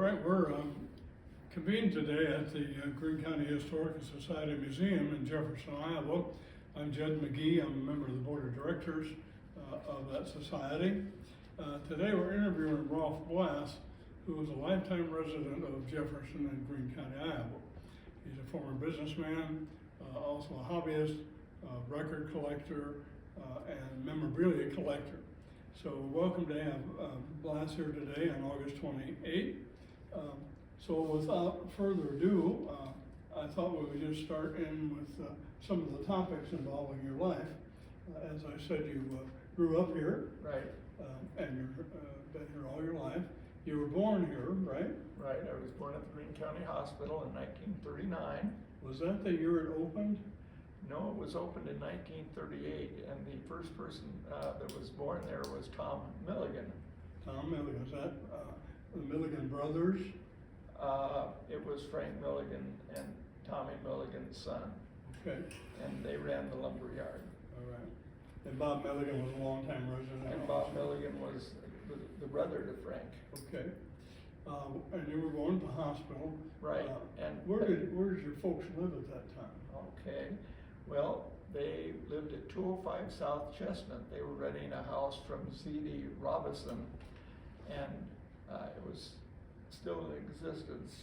right, we're convened today at the Greene County Historical Society Museum in Jefferson, Iowa. I'm Jed Magee. I'm a member of the board of directors of that society. Today we're interviewing Rolfe Blaess, who is a lifetime resident of Jefferson and Greene County, Iowa. He's a former businessman, also a hobbyist, record collector, and memorabilia collector. So welcome to have Blaess here today on August 28th. So without further ado, I thought we would just start in with some of the topics involving your life. As I said, you grew up here. Right. And you've been here all your life. You were born here, right? Right. I was born at the Greene County Hospital in 1939. Was that the year it opened? No, it was opened in 1938, and the first person that was born there was Tom Milligan. Tom Milligan. Is that the Milligan brothers? It was Frank Milligan and Tommy Milligan's son. Okay. And they ran the lumber yard. All right. And Bob Milligan was a longtime resident. And Bob Milligan was the brother to Frank. Okay. And you were born at the hospital. Right. And where did your folks live at that time? Okay. Well, they lived at 205 South Chestnut. They were renting a house from C.D. Robinson, and it was still in existence,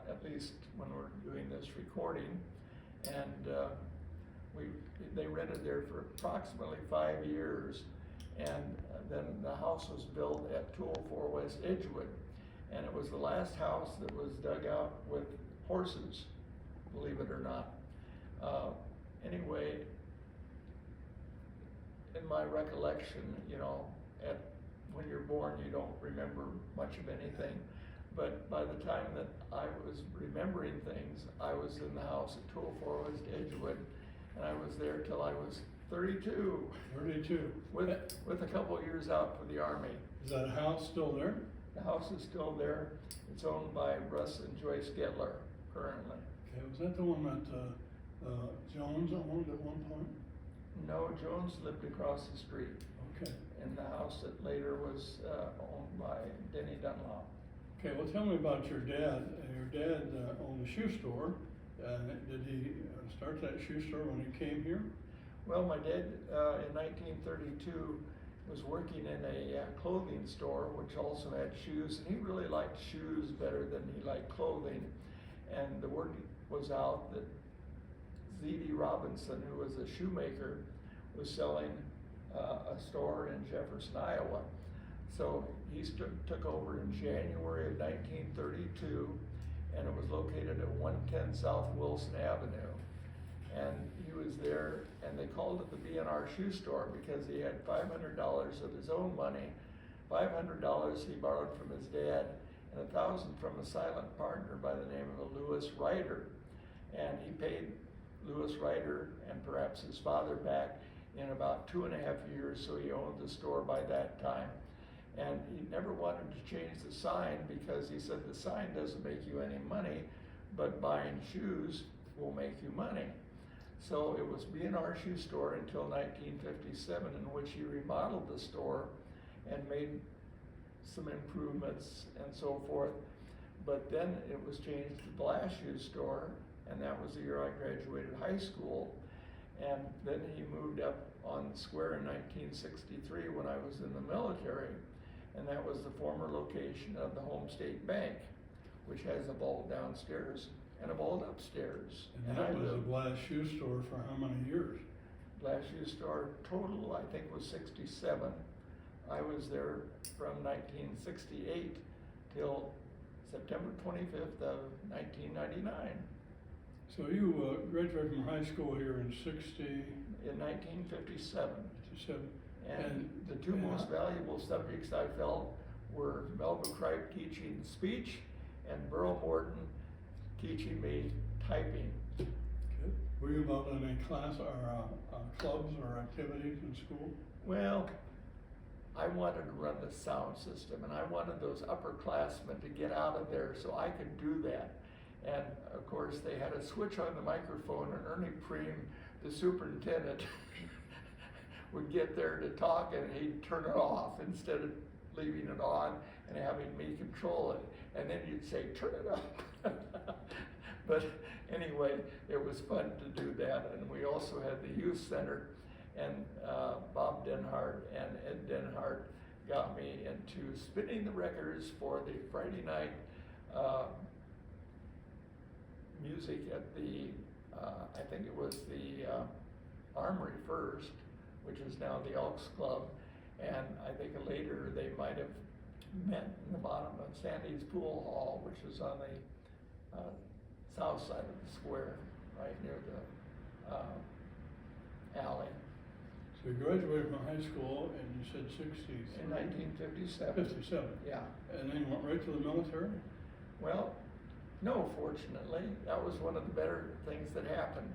at least when we're doing this recording. And they rented there for approximately 5 years, and then the house was built at 204 West Edgewood, and it was the last house that was dug out with horses, believe it or not. Anyway, in my recollection, you know, when you're born, you don't remember much of anything. But by the time that I was remembering things, I was in the house at 204 West Edgewood, and I was there till I was 32. 32. With a couple years out for the Army. Is that house still there? The house is still there. It's owned by Russ and Joyce Gettler currently. Okay, was that the one that Jones owned at one point? No, Jones lived across the street. Okay. In the house that later was owned by Denny Dunlop. Okay, well tell me about your dad. Your dad owned a shoe store. Did he start that shoe store when he came here? Well, my dad in 1932 was working in a clothing store which also had shoes, and he really liked shoes better than he liked clothing. And the word was out that Z.D. Robinson, who was a shoemaker, was selling a store in Jefferson, Iowa. So he took over in January of 1932, and it was located at 110 South Wilson Avenue. And he was there, and they called it the B&R Shoe Store because he had $500 of his own money, $500 he borrowed from his dad, and $1,000 from a silent partner by the name of Lewis Ryder. And he paid Lewis Ryder and perhaps his father back in about 2.5 years, so he owned the store by that time. And he never wanted to change the sign because he said the sign doesn't make you any money, but buying shoes will make you money. So it was B&R Shoe Store until 1957, in which he remodeled the store and made some improvements and so forth. But then it was changed to Blaess Shoe Store, and that was the year I graduated high school. And then he moved up on the square in 1963 when I was in the military, and that was the former location of the Home State Bank, which has a vault downstairs and a vault upstairs. And that was a Blaess Shoe Store for how many years? Blaess Shoe Store total, I think, was 67. I was there from 1968 till September 25th of 1999. So you graduated from high school here in In 1957. 57. And the two most valuable subjects I felt were Melba Kripe teaching speech and Burl Morton teaching me typing. Okay. Were you involved in any class or clubs or activities in school? Well, I wanted to run the sound system, and I wanted those upperclassmen to get out of there so I could do that. And of course, they had a switch on the microphone, and Ernie Preem, the superintendent, would get there to talk, and he'd turn it off instead of leaving it on. and having me control it, and then you'd say, turn it up. But anyway, it was fun to do that, and we also had the youth center, and Bob Denhart and Ed Denhart got me into spinning the records for the Friday night music at the, I think it was the Armory first, which is now the Elks Club, and I think later they might have met in the bottom of Sandy's Pool Hall, which is on the south side of the square, right near the alley. So you graduated from high school and you said 63? In 1957. 57? Yeah. And then you went right to the military? Well, no, fortunately. That was one of the better things that happened.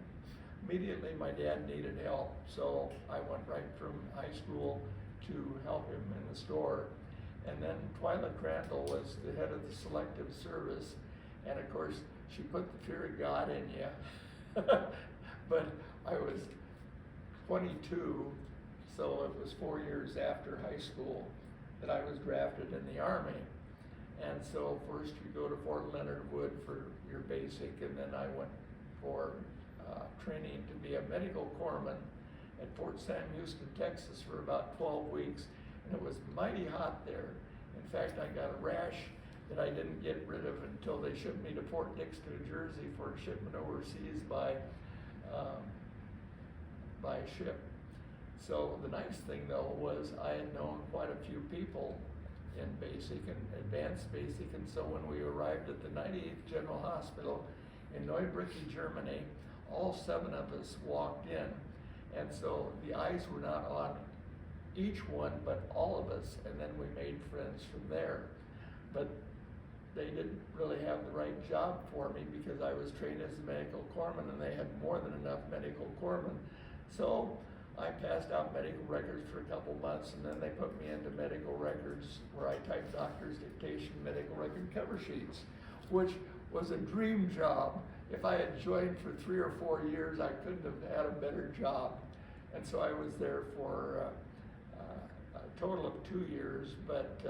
Immediately my dad needed help, so I went right from high school to help him in the store. And then Twyla Crandall was the head of the selective service, and of course she put the fear of God in you. But I was 22, so it was 4 years after high school that I was drafted in the Army. And so first you go to Fort Leonard Wood for your basic, and then I went for training to be a medical corpsman at Fort Sam Houston, Texas for about 12 weeks, and it was mighty hot there. In fact, I got a rash that I didn't get rid of until they shipped me to Fort Dix, New Jersey for a shipment overseas by ship. So the nice thing though was I had known quite a few people in basic and advanced basic, and so when we arrived at the 98th General Hospital in Neubrücke, Germany, all 7 of us walked in, and so the eyes were not on each one but all of us, and then we made friends from there. But they didn't really have the right job for me because I was trained as a medical corpsman and they had more than enough medical corpsmen. So I passed out medical records for a couple months, and then they put me into medical records where I typed doctor's dictation medical record cover sheets, which was a dream job. If I had joined for 3 or 4 years, I couldn't have had a better job. And so I was there for a total of 2 years, but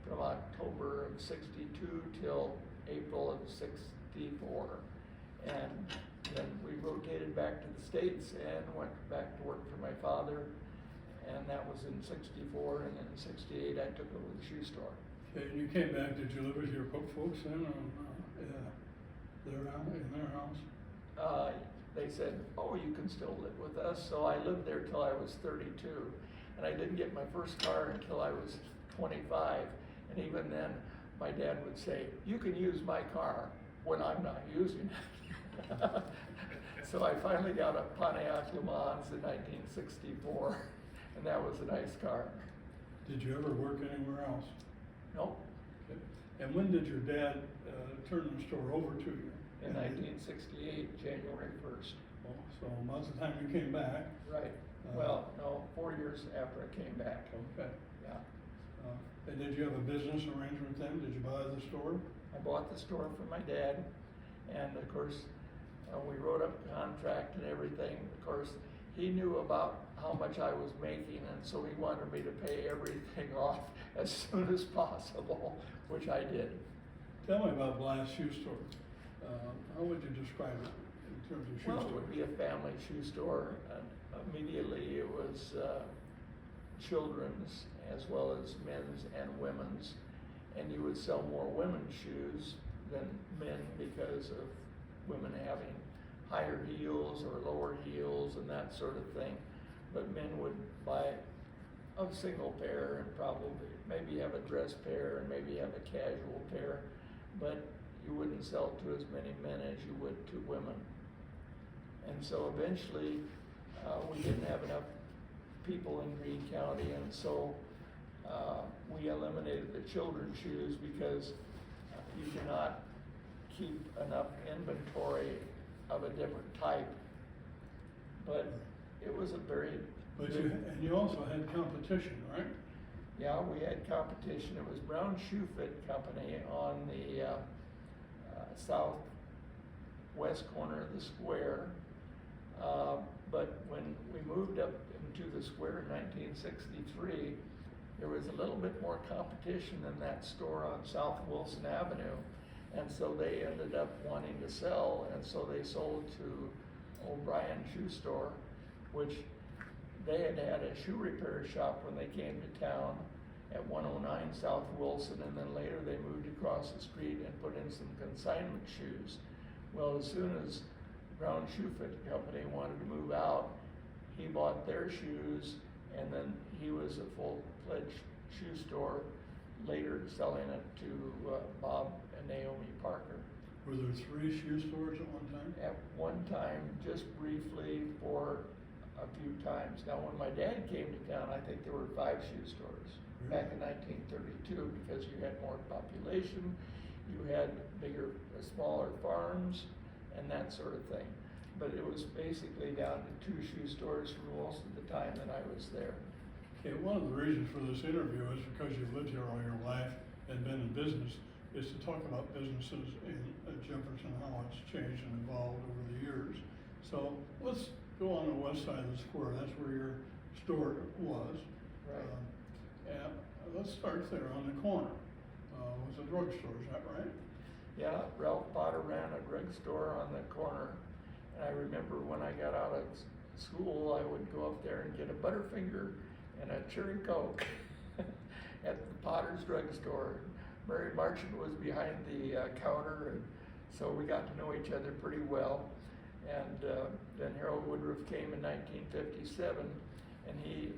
from October of '62 till April of '64. And then we rotated back to the States and went back to work for my father, and that was in '64, and then in '68 I took over the shoe store. Okay, and you came back, did you live with your folks then, in their house? They said, oh, you can still live with us, so I lived there till I was 32, and I didn't get my first car until I was 25, and even then, my dad would say, you can use my car when I'm not using it. So I finally got a Pontiac Le Mans in 1964, and that was a nice car. Did you ever work anywhere else? Nope. Okay. And when did your dad turn the store over to you? In 1968, January 1st. Well, so about the time you came back. Right. Well, no, 4 years after I came back. Okay. Yeah. And did you have a business arrangement then? Did you buy the store? I bought the store from my dad, and of course, we wrote up a contract and everything. Of course, he knew about how much I was making, and so he wanted me to pay everything off as soon as possible, which I did. Tell me about Blaess Shoe Store. How would you describe it in terms of shoe store? Well, it would be a family shoe store. Immediately it was children's as well as men's and women's, and you would sell more women's shoes than men because of women having higher heels or lower heels and that sort of thing. But men would buy a single pair and probably maybe have a dress pair and maybe have a casual pair, but you wouldn't sell to as many men as you would to women. And so eventually we didn't have enough people in Greene County, and so we eliminated the children's shoes because you cannot keep enough inventory of a different type. But it was a very And you also had competition, right? Yeah, we had competition. It was Brown Shoe Fit Company on the southwest corner of the square. But when we moved up into the square in 1963, there was a little bit more competition in that store on South Wilson Avenue. And so they ended up wanting to sell, and so they sold to O'Brien Shoe Store, which they had had a shoe repair shop when they came to town at 109 South Wilson, and then later they moved across the street and put in some consignment shoes. Well, as soon as Brown Shoe Fit Company wanted to move out, he bought their shoes, and then he was a full-fledged shoe store, later selling it to Bob and Naomi Parker. Were there 3 shoe stores at one time? At one time, just briefly for a few times. Now, when my dad came to town, I think there were 5 shoe stores back in 1932, because you had more population, you had bigger, smaller farms, and that sort of thing. But it was basically down to 2 shoe stores for most of the time that I was there. Okay, one of the reasons for this interview is because you've lived here all your life and been in business, is to talk about businesses in Jefferson, how it's changed and evolved over the years. So let's go on the west side of the square. That's where your store was. Right. And let's start there on the corner. Was a drugstore, is that right? Yeah, Ralph Potter ran a drugstore on the corner. And I remember when I got out of school, I would go up there and get a Butterfinger and a Cherry Coke at the Potter's drugstore. Mary Marchant was behind the counter, and so we got to know each other pretty well. And then Harold Woodruff came in 1957, and he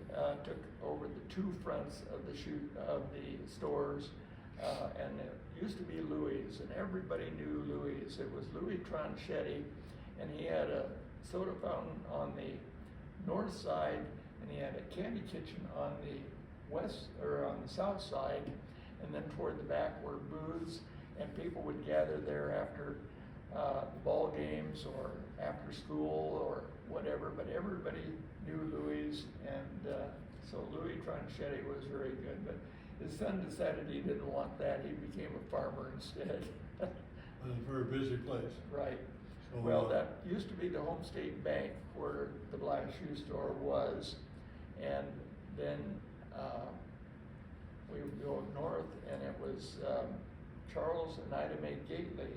took over the 2 fronts of the stores, and it used to be Louis, and everybody knew Louis. It was Louis Tronchetti, and he had a soda fountain on the north side, and he had a candy kitchen on the west, or on the south side, and then toward the back were booths, and people would gather there after ball games or after school or whatever, but everybody knew Louis, and so Louis Tronchetti was very good, but his son decided he didn't want that. He became a farmer instead. It was a very busy place. Right. So, Well, that used to be the Home State Bank where the Black Shoe Store was, and then we would go north, and it was Charles and Ida Mae Gately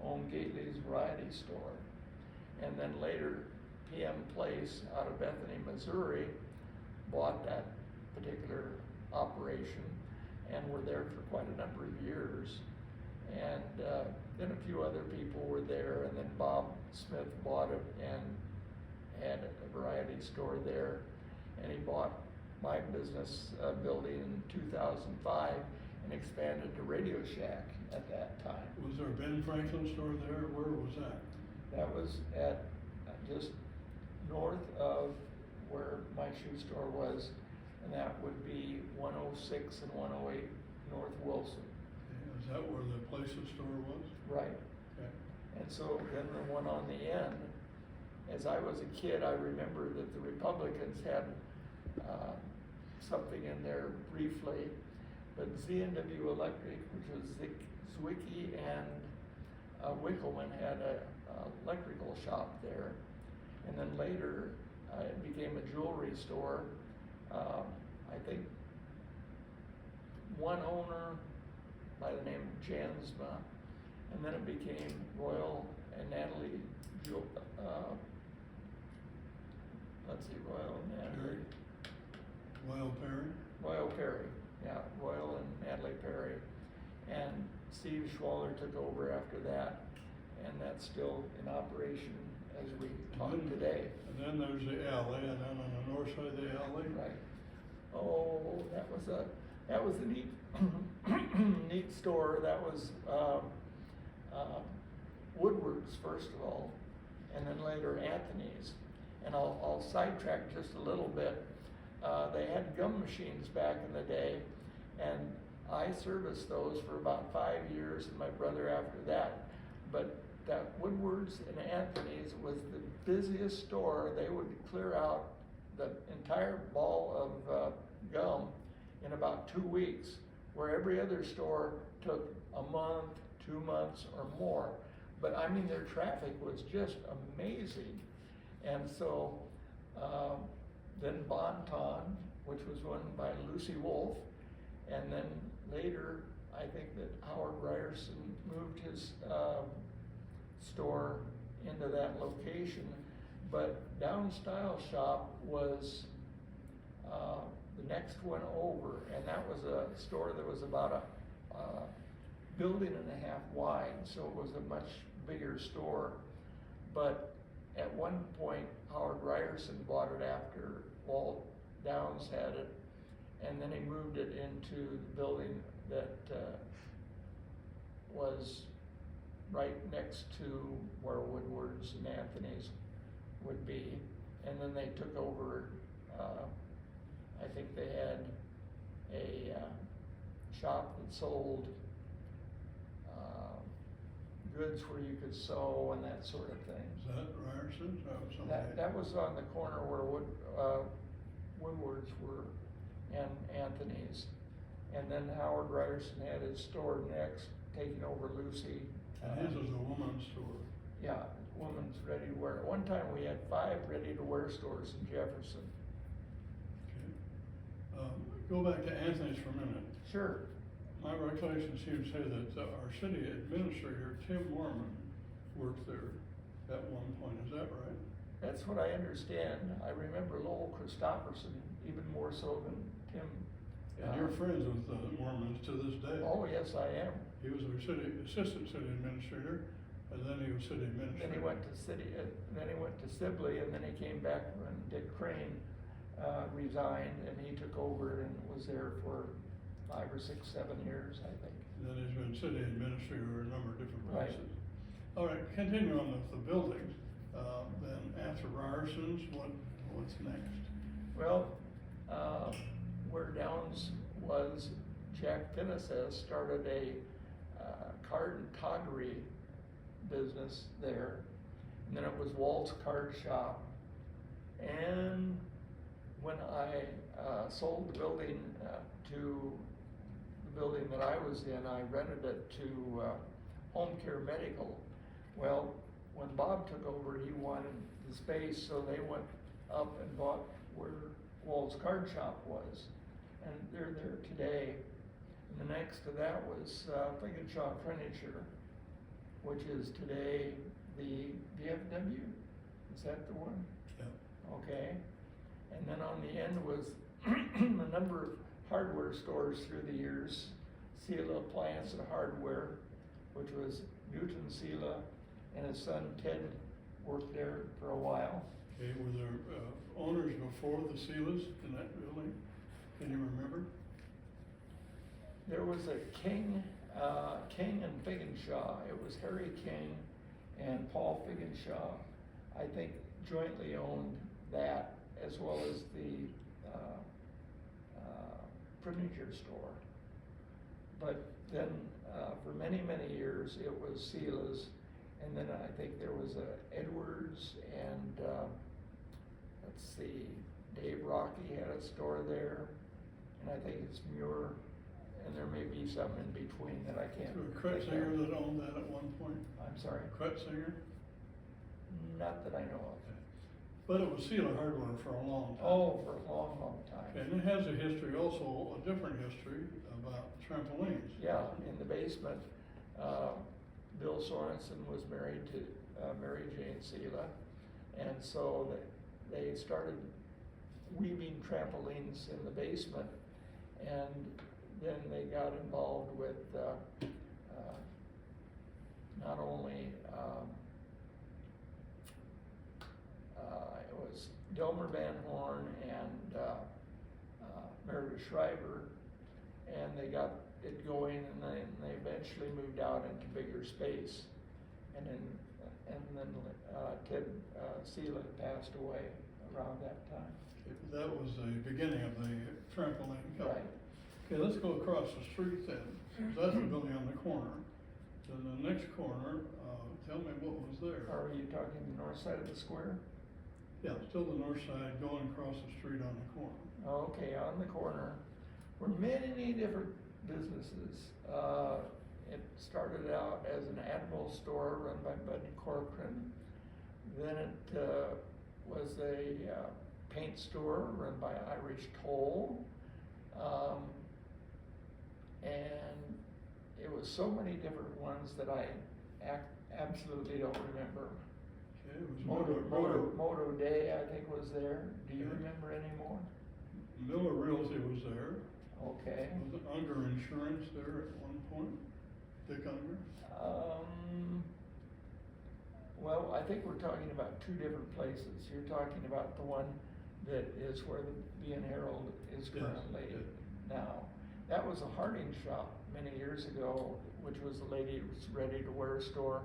owned Gately's Variety Store, and then later PM Place out of Bethany, Missouri bought that particular operation and were there for quite a number of years. And then a few other people were there, and then Bob Smith bought it and had a variety store there, and he bought my business building in 2005 and expanded to Radio Shack at that time. Was there a Ben Franklin store there? Where was that? That was at just north of where my shoe store was, and that would be 106 and 108 North Wilson. Okay. Is that where the Places store was? Right. Okay. And so then the one on the end, as I was a kid, I remember that the Republicans had something in there briefly, but Z&W Electric, which was Zwicky and Winkleman, had a electrical shop there. And then later it became a jewelry store. I think one owner by the name of Jansma, and then it became Royal and Natalie Royal and Natalie. Royal Perry? Royal Perry, yeah, Royal and Natalie Perry. And Steve Schwaller took over after that, and that's still in operation as we talk today. And then there's the alley, and then on the north side of the alley? Right. Oh, that was a neat, neat store. That was Woodward's first of all, and then later Anthony's. And I'll sidetrack just a little bit. They had gum machines back in the day, and I serviced those for about 5 years, and my brother after that. But that Woodward's and Anthony's was the busiest store. They would clear out the entire ball of gum in about 2 weeks, where every other store took a month, 2 months, or more. But I mean, their traffic was just amazing. And so then Bon Ton which was run by Lucy Wolf. And then later, I think that Howard Ryerson moved his store into that location. But Down Style Shop was the next one over, and that was a store that was about a building and a half wide, so it was a much bigger store. But at one point, Howard Ryerson bought it after Walt Downs had it, and then he moved it into the building that was right next to where Woodward's and Anthony's would be. And then they took over, I think they had a shop that sold goods where you could sew and that sort of thing. Is that Ryerson's? That was on the corner where Woodward's were and Anthony's. And then Howard Ryerson had his store next, taking over Lucy. And his was a woman's store. Yeah, women's ready-to-wear. At one time, we had 5 ready-to-wear stores in Jefferson. Okay. Go back to Anthony's for a minute. Sure. My recollection seems to say that our city administrator, Tim Mormon, worked there at one point. Is that right? That's what I understand. I remember Lowell Christopherson even more so than Tim. And you're friends with the Mormons to this day. Oh, yes, I am. He was our assistant city administrator, and then he was city administrator. Then he went to Sibley, and then he came back when Dick Crane resigned, and he took over and was there for 5 or 6, 7 years, I think. And then he's been city administrator in a number of different Right. places. All right, continue on with the buildings. Then after Ryerson's, what's next? Well, where Downs was, Jack Finnesses started a card and toggery business there. And then it was Walt's Card Shop. And when I sold the building to the building that I was in, I rented it to Home Care Medical. Well, when Bob took over, he wanted the space, so they went up and bought where Walt's Card Shop was. And they're there today. And the next to that was Figgenshaw Furniture, which is today the VFW. Is that the one? Yeah. Okay. And then on the end was a number of hardware stores through the years. Sela Appliance and Hardware, which was Newton Sela, and his son Ted worked there for a while. Okay, were there owners before the Sealas in that building? Can you remember? There was a King and Figgenshaw. It was Harry King and Paul Figgenshaw, I think, jointly owned that, as well as the furniture store. But then for many, many years, it was Sela's. And then I think there was a Edwards and let's see, Dave Rocky had a store there. And I think it's Muir, and there may be some in between that I can't. Was there a Kretzinger that owned that at one point? I'm sorry? Kretzinger? Not that I know of. Okay. But it was Sela Hardware for a long time. Oh, for a long, long time. And it has a history, also a different history about trampolines. Yeah, in the basement, Bill Sorensen was married to Mary Jane Sela, and so they started weaving trampolines in the basement, and then they got involved with not only it was Delmer Van Horn and Meredith Schreiber, and they got it going, and then they eventually moved out into bigger space, and then Ted Sela passed away around that time. That was the beginning of the trampoline company. Right. Okay, let's go across the street then. That's the building on the corner. Then the next corner, tell me what was there. Are you talking the north side of the square? Yeah, still the north side going across the street on the corner. Okay, on the corner were many different businesses. It started out as an Admiral store run by Bud Corcoran. Then it was a paint store run by Irish Toll. And it was so many different ones that I absolutely don't remember. Okay, it was Moto Day, I think, was there. Do you Okay. remember any more? Miller Realty was there. Okay. Was Unger Insurance there at one point? Dick Unger? Well, I think we're talking about two different places. You're talking about the one that is where the Bean Herald is Yes, currently yes. now. That was a Harding shop many years ago, which was the ladies' ready-to-wear store.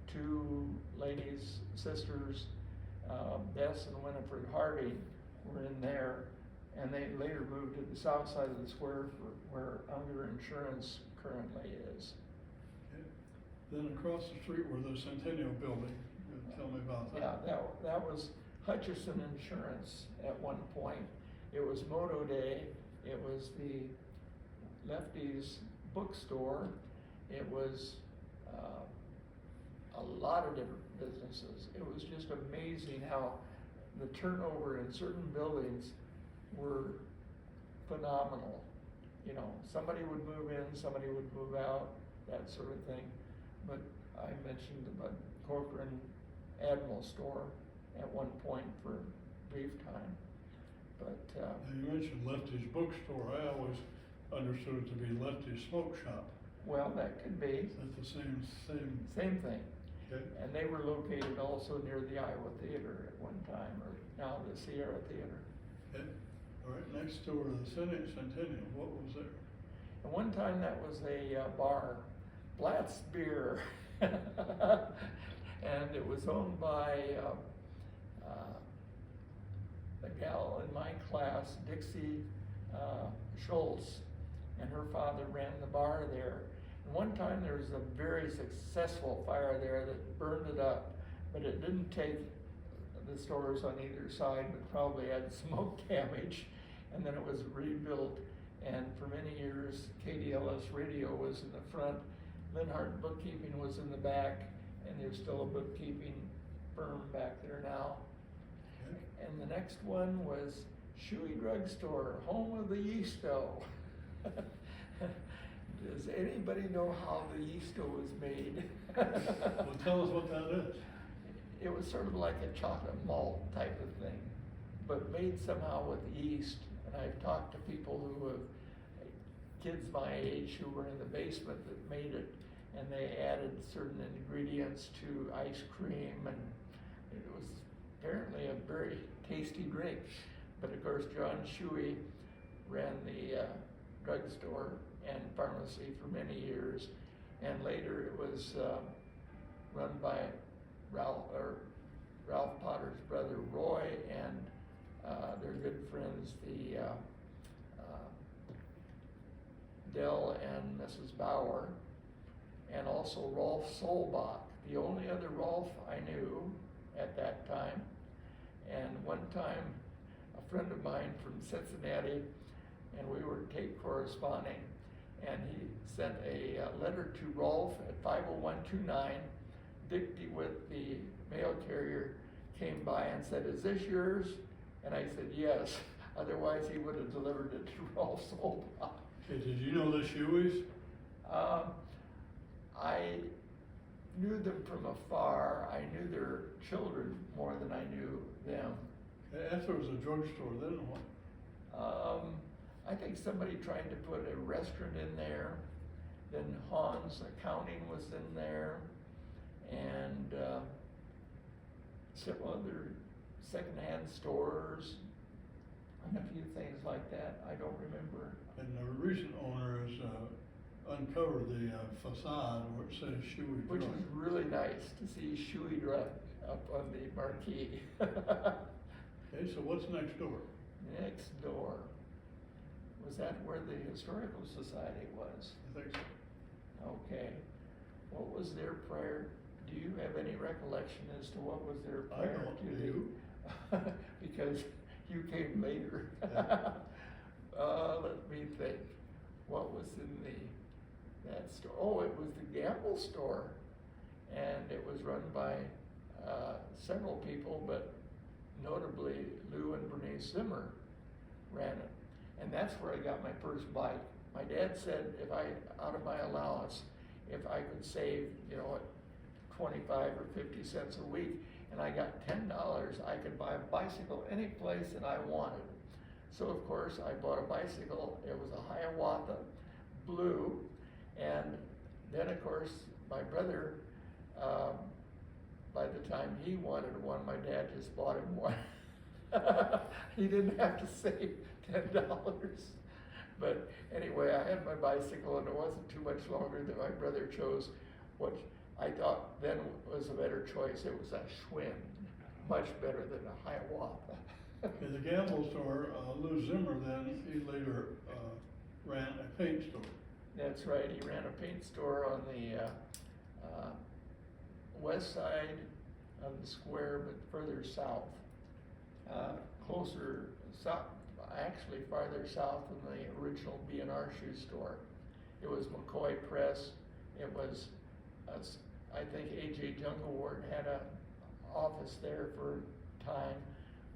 Two ladies, sisters, Bess and Winifred Harding, were in there, and they later moved to the south side of the square where Unger Insurance currently is. Okay. Then across the street were the Centennial Building. Tell me about that. Yeah, that was Hutchison Insurance at one point. It was Moto Day. It was the Lefty's bookstore. It was a lot of different businesses. It was just amazing how the turnover in certain buildings were phenomenal. You know, somebody would move in, somebody would move out, that sort of thing. But I mentioned the Bud Corcoran Admiral store at one point for a brief time. But Now, you mentioned Lefty's bookstore. I always understood it to be Lefty's smoke shop. well, that could be Is that the same? same thing. Okay. And they were located also near the Iowa Theater at one time, or now the Sierra Theater. Okay. All right. Next door to the Centennial, what was there? And one time that was a bar, Blaess Beer, and it was owned by a gal in my class, Dixie Schultz, and her father ran the bar there. And one time there was a very successful fire there that burned it up, but it didn't take the stores on either side, but probably had smoke damage. And then it was rebuilt, and for many years, KDLS radio was in the front, Linhart Bookkeeping was in the back, and there's still a bookkeeping firm back there now. Okay. And the next one was Shuey Drugstore, home of the Yeasto. Does anybody know how the Yeasto was made? Well, tell us what that is. It was sort of like a chocolate malt type of thing, but made somehow with yeast. And I've talked to people who have, kids my age who were in the basement that made it, and they added certain ingredients to ice cream, and it was apparently a very tasty drink. But of course, John Shuey ran the drugstore and pharmacy for many years, and later it was run by Ralph Potter's brother Roy and their good friends, the Dell and Mrs. Bauer, and also Rolfe Solbach, the only other Rolfe I knew at that time. And one time, a friend of mine from Cincinnati, and we were tape corresponding, and he sent a letter to Rolfe at 50129. Dickie with the mail carrier came by and said, "Is this yours?" And I said, "Yes." Otherwise, he would have delivered it to Rolfe Solbach. Okay, did you know the Shueys? I knew them from afar. I knew their children more than I knew them. Okay, after it was a drugstore, then what? I think somebody tried to put a restaurant in there. Then Hans Accounting was in there, and several other secondhand stores, and a few things like that. I don't remember. And the recent owner has uncovered the facade where it says Shuey Which Drug. was really nice to see Shuey Drug up on the marquee. Okay, so what's next door? Next door. Was that where the Historical Society was? I think so. Okay. What was there prior? Do you have any recollection as to what was there I prior don't. to Do the? you? Because you came later. Yeah. Let me think. What was in that store? Oh, it was the Gamble store, and it was run by several people, but notably Lou and Bernice Zimmer ran it. And that's where I got my first bike. My dad said if I, out of my allowance, if I could save, 25 or 50 cents a week, and I got $10, I could buy a bicycle any place that I wanted. So of course I bought a bicycle. It was a Hiawatha blue, and then of course my brother, by the time he wanted one, my dad just bought him one. He didn't have to save $10. But anyway, I had my bicycle, and it wasn't too much longer that my brother chose what I thought then was a better choice. It was a Schwinn, much better than a Hiawatha. In the gamble store, Lou Zimmer then, he later ran a paint store. That's right, he ran a paint store on the west side of the square, but further south. Closer south, actually farther south than the original B&R shoe store. It was McCoy Press. It was, I think A.J. Jungleward had an office there for a time,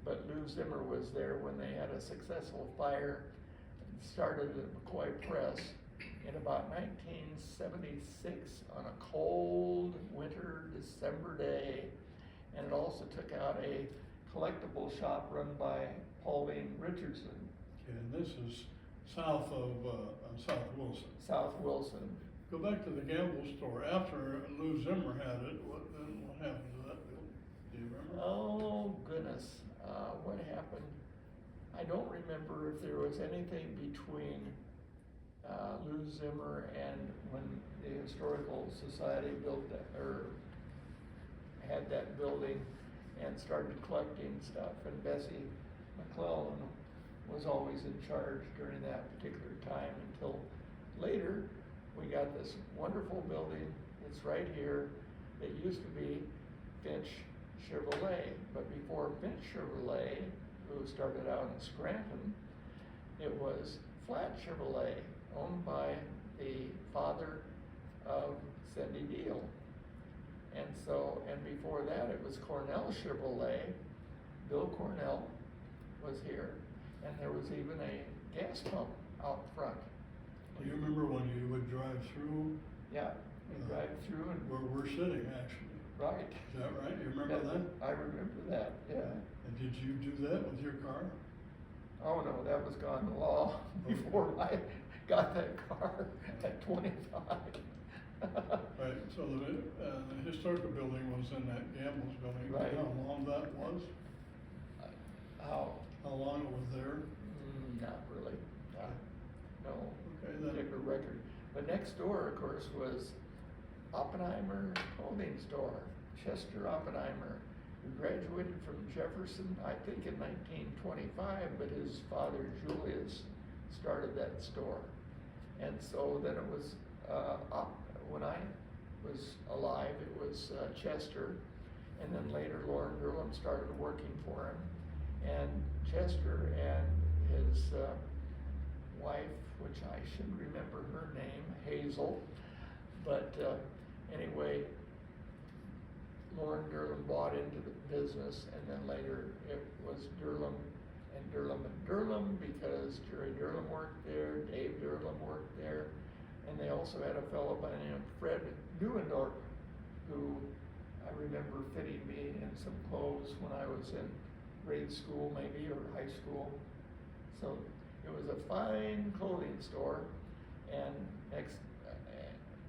but Lou Zimmer was there when they had a successful fire and started at McCoy Press in about 1976 on a cold winter December day. And it also took out a collectible shop run by Pauline Richardson. Okay, and this is south of South Wilson. South Wilson. Go back to the gamble store. After Lou Zimmer had it, what happened to that building? Do you remember? Oh goodness, what happened? I don't remember if there was anything between Lou Zimmer and when the Historical Society built that, or had that building and started collecting stuff, and Bessie McClellan was always in charge during that particular time until later we got this wonderful building. It's right here. It used to be Finch Chevrolet, but before Finch Chevrolet, who started out in Scranton, it was Flat Chevrolet, owned by the father of Cindy Deal. And so, and before that, it was Cornell Chevrolet. Bill Cornell was here, and there was even a gas pump out front. Do you remember when you would drive through? Yeah, we drive through and. Where we're sitting, actually. Right. Is that right? You remember that? I remember that, yeah. And did you do that with your car? Oh no, that was gone long before I got that car at 25. Right, so the historical building was in that Gamble's building. Right. You know how long that was? How? How long it was there? Not really, no Okay, then. particular record. But next door, of course, was Oppenheimer Clothing Store, Chester Oppenheimer, who graduated from Jefferson, I think in 1925, but his father, Julius, started that store. And so then it was, when I was alive, it was Chester, and then later Lauren Durham started working for him. And Chester and his wife, which I should remember her name, Hazel, but anyway, Lauren Durham bought into the business, and then later it was Durham and Durham and Durham, because Jerry Durham worked there, Dave Durham worked there, and they also had a fellow by the name of Fred Neuendorf, who I remember fitting me in some clothes when I was in grade school maybe, or high school. So it was a fine clothing store, and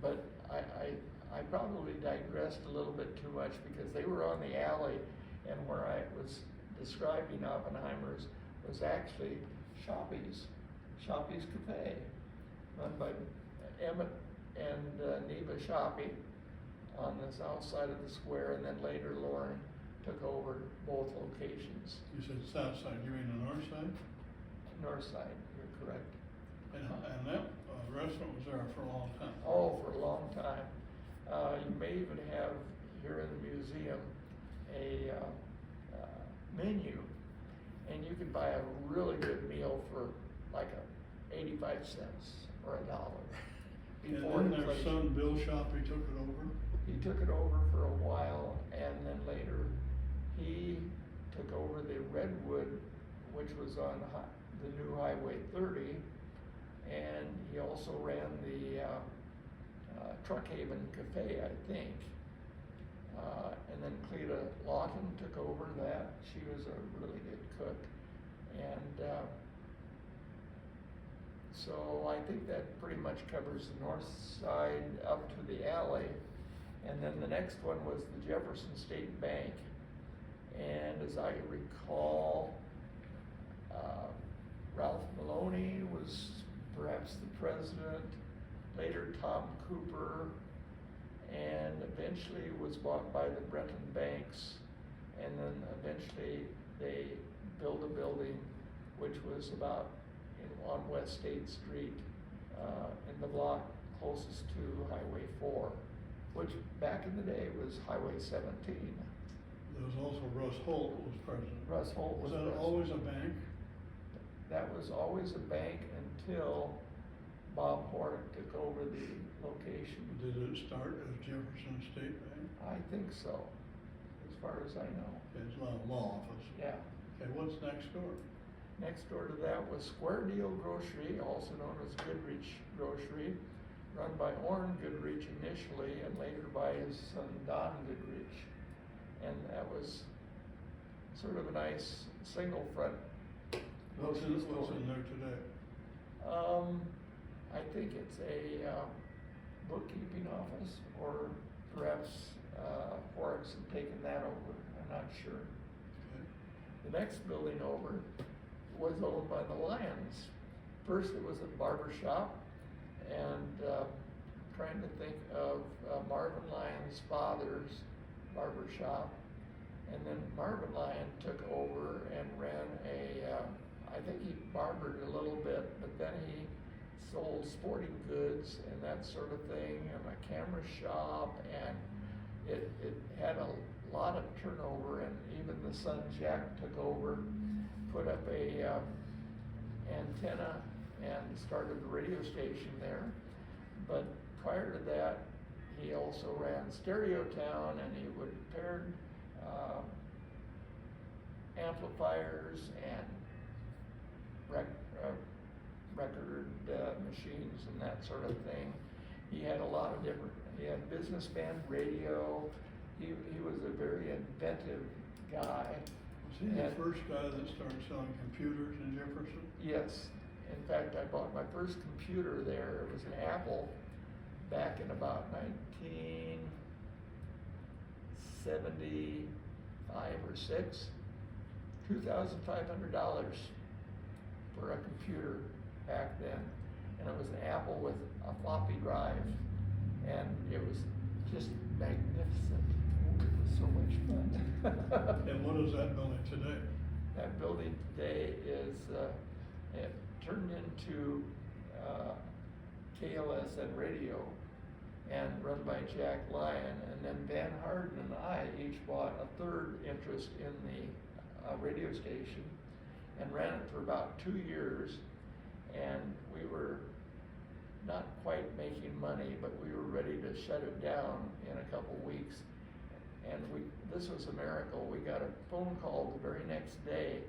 but I probably digressed a little bit too much, because they were on the alley, and where I was describing Oppenheimer's was actually Shoppy's Cafe, run by Emmett and Neva Shoppy on the south side of the square, and then later Lauren took over both locations. You said south side, you mean the north side? North side, you're correct. And that restaurant was there for a long time? Oh, for a long time. You may even have here in the museum a menu, and you could buy a really good meal for like 85 cents or $1. And then their son, Bill Shoppy, took it over? He took it over for a while, and then later he took over the Redwood, which was on the new Highway 30, and he also ran the Truck Haven Cafe, I think. And then Cleta Lawton took over that. She was a really good cook. And so I think that pretty much covers the north side up to the alley. And then the next one was the Jefferson State Bank. And as I recall, Ralph Maloney was perhaps the president, later Tom Cooper, and eventually was bought by the Breton Banks, and then eventually they built a building which was about on West State Street, in the block closest to Highway 4, which back in the day was Highway 17. There was also Russ Holt was president. Russ Holt was that president. Always a bank? That was always a bank until Bob Hornick took over the location. Did it start as Jefferson State Bank? I think so, as far as I know. It's a law office. Yeah. Okay, what's next door? Next door to that was Square Deal Grocery, also known as Goodrich Grocery, run by Orrin Goodrich initially and later by his son Don Goodrich. And that was sort of a nice single front. What's in there today? I think it's a bookkeeping office, or perhaps Horrocks had taken that over. I'm not sure. Okay. The next building over was owned by the Lyons. First it was a barber shop, and trying to think of Marvin Lyon's father's barber shop. And then Marvin Lyon took over and ran I think he barbered a little bit, but then he sold sporting goods and that sort of thing, and a camera shop, and it had a lot of turnover, and even the son Jack took over, put up a antenna and started the radio station there. But prior to that, he also ran Stereo Town, and he would pair amplifiers and record machines and that sort of thing. He had a lot of different, he had businessman radio. He was a very inventive guy. Was he the first guy that started selling computers in Jefferson? Yes. In fact, I bought my first computer there. It was an Apple back in about 1975 or 6. $2,500 for a computer back then. And it was an Apple with a floppy drive. And it was just magnificent. It was so much fun. And what is that building today? That building today is it turned into KLSN Radio and run by Jack Lyon. And then Van Harden and I each bought a third interest in the radio station and ran it for about 2 years. And we were not quite making money, but we were ready to shut it down in a couple weeks. And this was a miracle. We got a phone call the very next day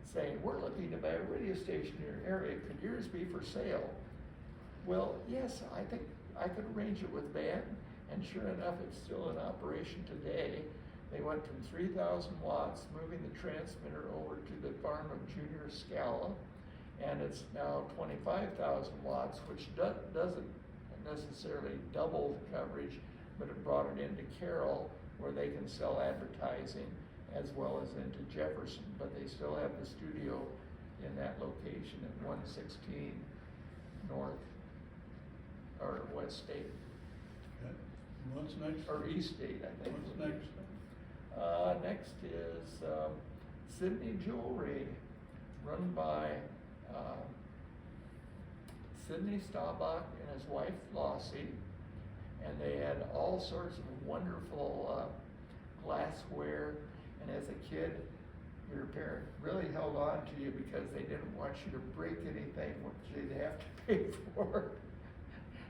saying, "We're looking to buy a radio station in your area. Could yours be for sale?" Well, yes, I think I could arrange it with Van. And sure enough, it's still in operation today. They went from 3,000 watts, moving the transmitter over to the farm of Junior Scala. And it's now 25,000 watts, which doesn't necessarily double the coverage, but it brought it into Carroll, where they can sell advertising, as well as into Jefferson. But they still have the studio in that location at 116 North, or West State. Okay. And what's next? Or East State, I think. What's next? Next is Sydney Jewelry, run by Sidney Staubach and his wife Flossie, and they had all sorts of wonderful glassware. And as a kid, your parent really held on to you because they didn't want you to break anything which they'd have to pay for.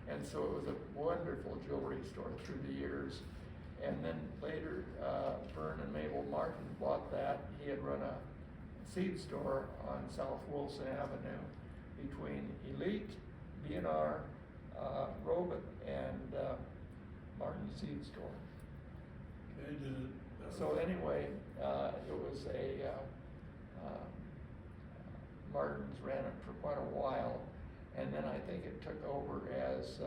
And so it was a wonderful jewelry store through the years. And then later, Vern and Mabel Martin bought that. He had run a seed store on South Wilson Avenue between Elite, B&R, Robert, and Martin Seed Store. Okay, did it? So anyway, it was Martin's ran it for quite a while, and then I think it took over as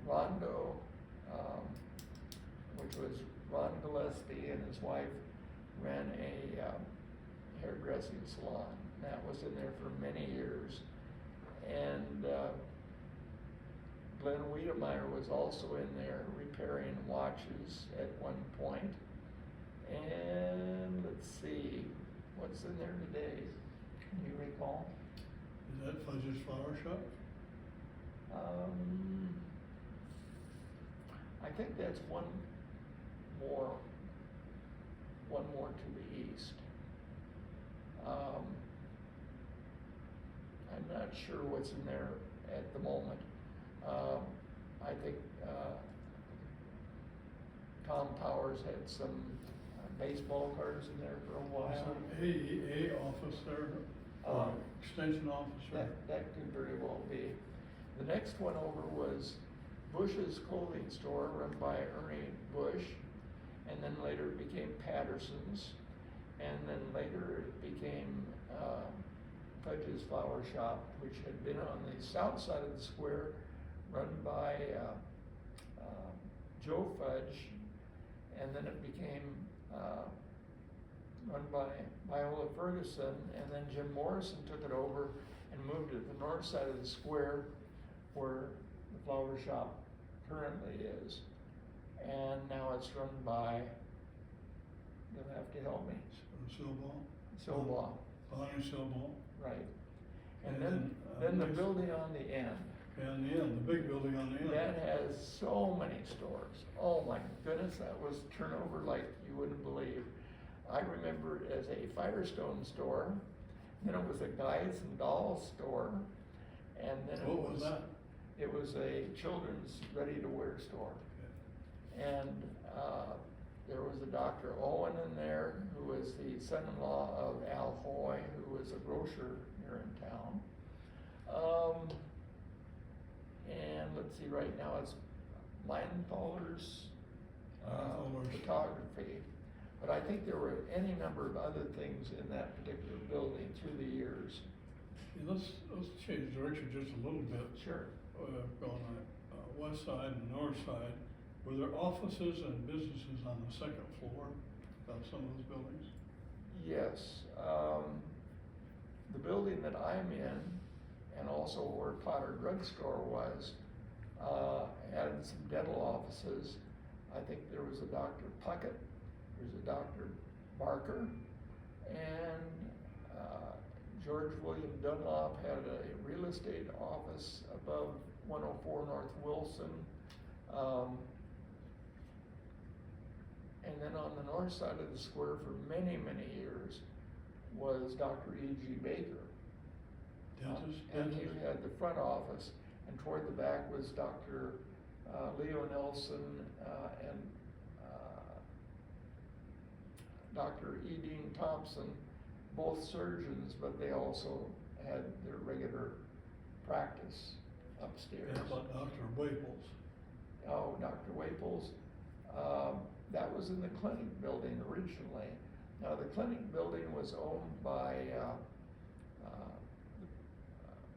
Rondo, which was Ron Gillespie and his wife ran a hairdressing salon. That was in there for many years. And Glenn Wiedemeyer was also in there repairing watches at one point. And let's see, what's in there today? Can you recall? Is that Fudge's Flower Shop? I think that's one more to the east. I'm not sure what's in there at the moment. I think Tom Powers had some baseball cards in there for a while. Some AEA office there, extension officer. That could very well be. The next one over was Bush's Clothing Store, run by Ernie Bush, and then later it became Patterson's, and then later it became Fudge's Flower Shop, which had been on the south side of the square, run by Joe Fudge, and then it became run by Viola Ferguson, and then Jim Morrison took it over and moved it to the north side of the square where the flower shop currently is. And now it's run by, you'll have to help me. Silball. Bonnie Silball. Right. And then the building on the end. Yeah, on the end, the big building on the end. That has so many stores. Oh my goodness, that was turnover like you wouldn't believe. I remember it as a Firestone store, then it was a Guys and Dolls store, and then what was that? It was a children's ready-to-wear store. Okay. And there was a Dr. Owen in there, who was the son-in-law of Al Hoy, who was a grocer here in town. And let's see, right now it's Lanthaller's photography. But I think there were any number of other things in that particular building through the years. Yeah, let's change direction just a little bit. Sure. On the west side and north side, were there offices and businesses on the second floor of some of those buildings? Yes. The building that I'm in, and also where Potter Drug Store was, had some dental offices. I think there was a Dr. Puckett, there's a Dr. Barker, and George William Dunlop had a real estate office above 104 North Wilson. And then on the north side of the square for many, many years was Dr. E.G. Baker. And he had the front office, and toward the back was Dr. Leo Nelson and Dr. E. Dean Thompson, both surgeons, but they also had their regular practice upstairs. Yeah, but Dr. Waples. Oh, Dr. Waples. That was in the clinic building originally. Now the clinic building was owned by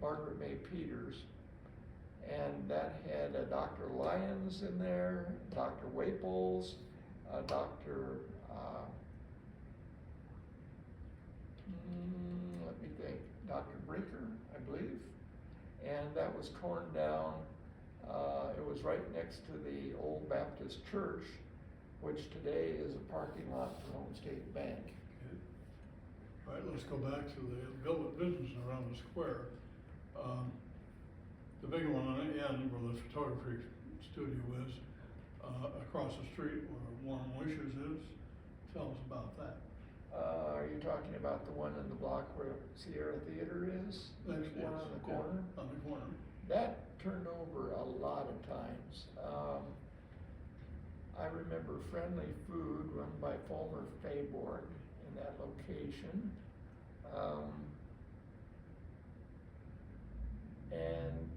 Margaret May Peters, and that had Dr. Lyons in there, Dr. Waples, let me think, Dr. Brinker, I believe, and that was torn down. It was right next to the old Baptist church, which today is a parking lot for Home State Bank. Okay. All right, let's go back to the business around the square. The big one on the end where the photography studio is, across the street where Warm Wishes is. Tell us about that. Are you talking about the one in the block where Sierra Theater is? Next, one on the corner? On the corner. That turned over a lot of times. I remember Friendly Food run by Fulmer Fayborg in that location. And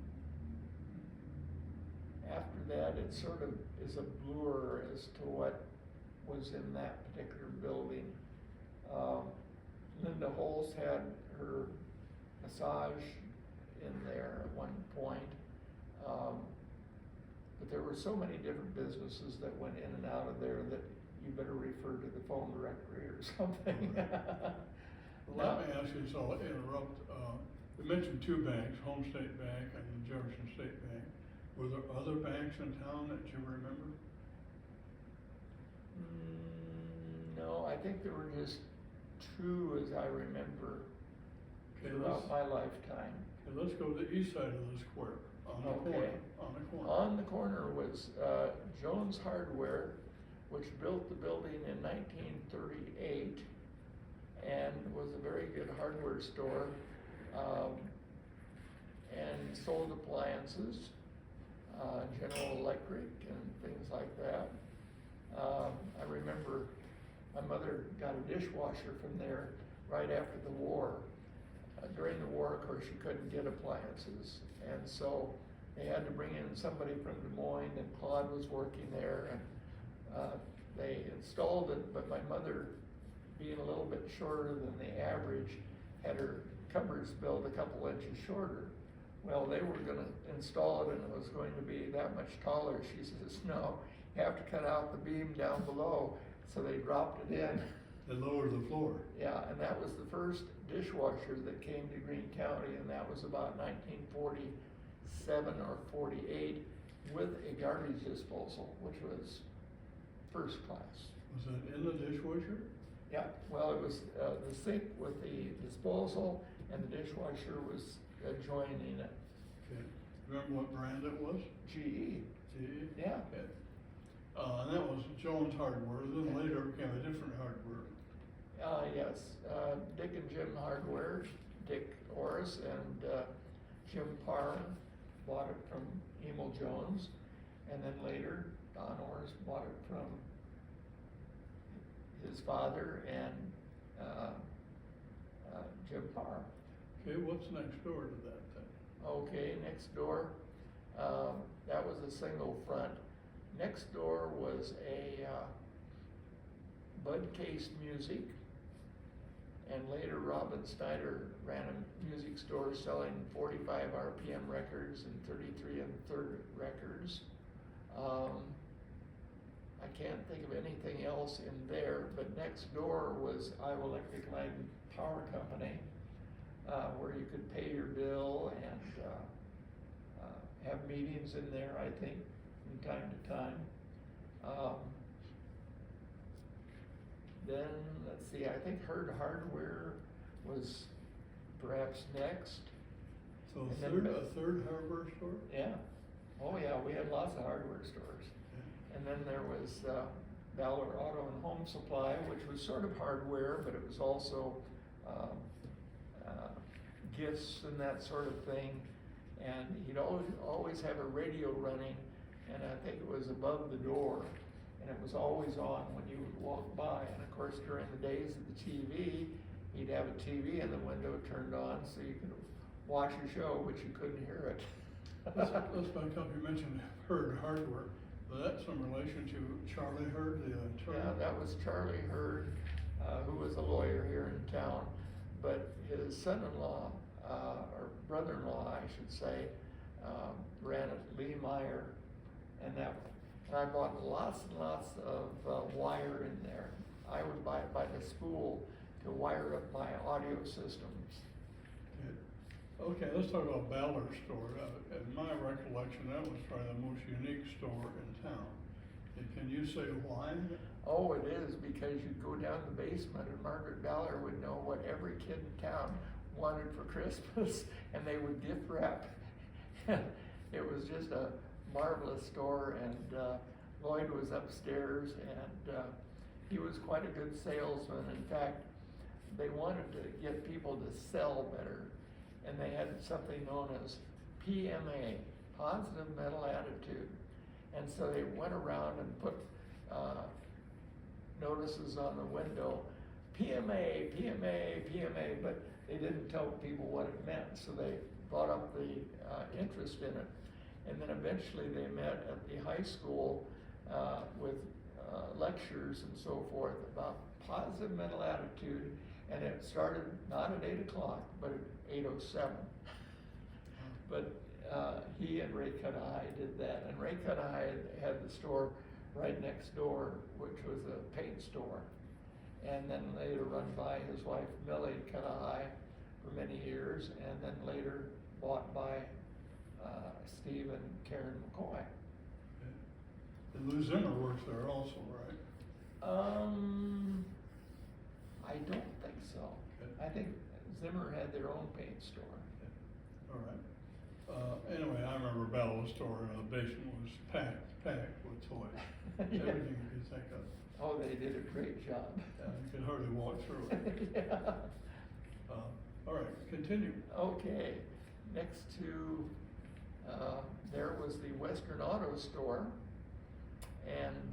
after that, it sort of is a blur as to what was in that particular building. Linda Holz had her massage in there at one point. But there were so many different businesses that went in and out of there that you better refer to the phone directory or something. Let me ask you, so I'll interrupt, you mentioned two banks, Home State Bank and Jefferson State Bank. Were there other banks in town that you remember? No, I think there were just two as I remember Okay, throughout my lifetime. Okay, let's go to the east side of the square, on the corner, on the corner. On the corner was Jones Hardware, which built the building in 1938 and was a very good hardware store, and sold appliances, General Electric and things like that. I remember my mother got a dishwasher from there right after the war. During the war, of course, you couldn't get appliances, and so they had to bring in somebody from Des Moines, and Claude was working there, and they installed it, but my mother, being a little bit shorter than the average, had her cupboards built a couple inches shorter. Well, they were gonna install it and it was going to be that much taller. She says, no, you have to cut out the beam down below. So they dropped it in. They lowered the floor. Yeah, and that was the first dishwasher that came to Greene County, and that was about 1947 or 48 with a garbage disposal, which was first class. Was that in the dishwasher? Yeah, well, it was the sink with the disposal, and the dishwasher was adjoining it. Okay. Remember what brand it was? GE. GE? Yeah. Okay. And that was Jones Hardware, then later it became a different hardware. Yes, Dick and Jim Hardware, Dick Orris and Jim Parr bought it from Emil Jones, and then later Don Orris bought it from his father and Jim Parr. Okay, what's next door to that then? Okay, next door, that was a single front. Next door was a Bud Case Music, and later Robin Snyder ran a music store selling 45 RPM records and 33 1/3 records. I can't think of anything else in there, but next door was Iowa Electric Line Power Company, where you could pay your bill and have meetings in there, I think, from time to time. Then, let's see, I think Herd Hardware was perhaps next. So And a third hardware store? Yeah. Oh yeah, we had lots of hardware stores. Yeah. And then there was Valor Auto and Home Supply, which was sort of hardware, but it was also gifts and that sort of thing. And he'd always have a radio running, and I think it was above the door, and it was always on when you would walk by. And of course, during the days of the TV, he'd have a TV in the window turned on so you could watch a show, but you couldn't hear it. Let's back up, you mentioned Herd Hardware. That's in relation to Charlie Herd, the attorney? Yeah, that was Charlie Herd, who was a lawyer here in town, but his son-in-law, or brother-in-law, I should say, ran it, Lee Meyer, and I bought lots and lots of wire in there. I would buy it by the spool to wire up my audio systems. Okay, let's talk about Valor Store. In my recollection, that was probably the most unique store in town. And can you say why? Oh, it is, because you'd go down the basement and Margaret Valor would know what every kid in town wanted for Christmas, and they would gift wrap. It was just a marvelous store, and Lloyd was upstairs, and he was quite a good salesman. In fact, they wanted to get people to sell better, and they had something known as PMA, Positive Mental Attitude. And so they went around and put notices on the window, PMA, PMA, PMA, but they didn't tell people what it meant, so they brought up the interest in it. And then eventually they met at the high school with lectures and so forth about positive mental attitude, and it started not at 8 o'clock, but at 8:07. But he and Ray Cudahy did that, and Ray Cudahy had the store right next door, which was a paint store, and then later run by his wife Millie Cudahy for many years, and then later bought by Steve and Karen McCoy. And Lou Zimmer works there also, right? I don't think so. Okay. I think Zimmer had their own paint store. Okay. All right. Anyway, I remember Bella's store, the basement was packed with toys. Yeah. Everything you could think of. Oh, they did a great job. Yeah, you could hardly walk through it. Yeah. All right, continue. Okay, next to, there was the Western Auto Store, and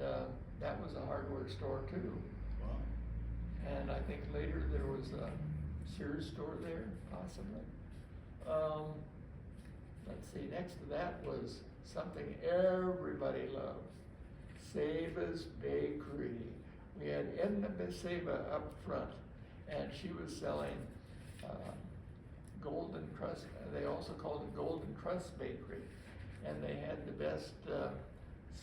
that was a hardware store too. Wow. And I think later there was a Sears store there, possibly. Let's see, next to that was something everybody loved, Seba's Bakery. We had Edna Seba up front, and she was selling Golden Crust. They also called it Golden Crust Bakery, and they had the best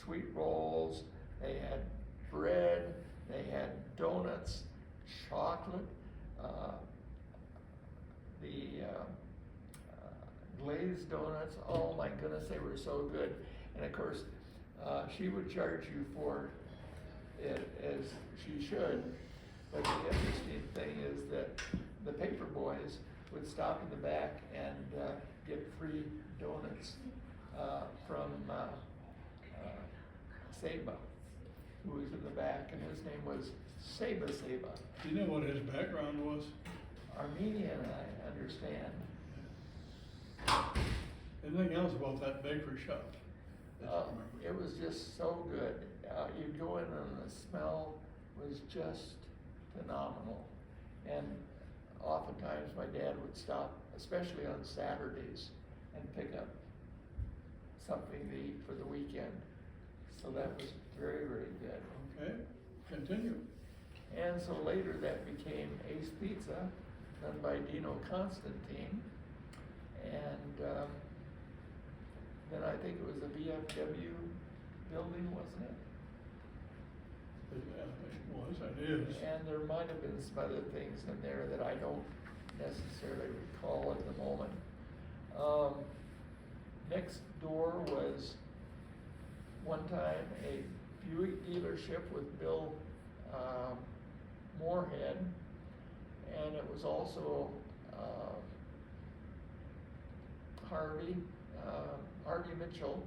sweet rolls. They had bread. They had donuts, chocolate, the glazed donuts. Oh my goodness, they were so good. And of course, she would charge you for it as she should. But the interesting thing is that the paper boys would stop in the back and get free donuts from Seba, who was in the back, and his name was Seba. Do you know what his background was? Armenian, I understand. Anything else about that bakery shop that you remember? It was just so good. You'd go in and the smell was just phenomenal. And oftentimes my dad would stop, especially on Saturdays, and pick up something to eat for the weekend. So that was very, very good. Okay, continue. And so later that became Ace Pizza, done by Dino Constantine. And then I think it was a VFW building, wasn't it? Yeah, it was, it is. And there might have been some other things in there that I don't necessarily recall at the moment. Next door was one time a Buick dealership with Bill Moorhead, and it was also Harvey Mitchell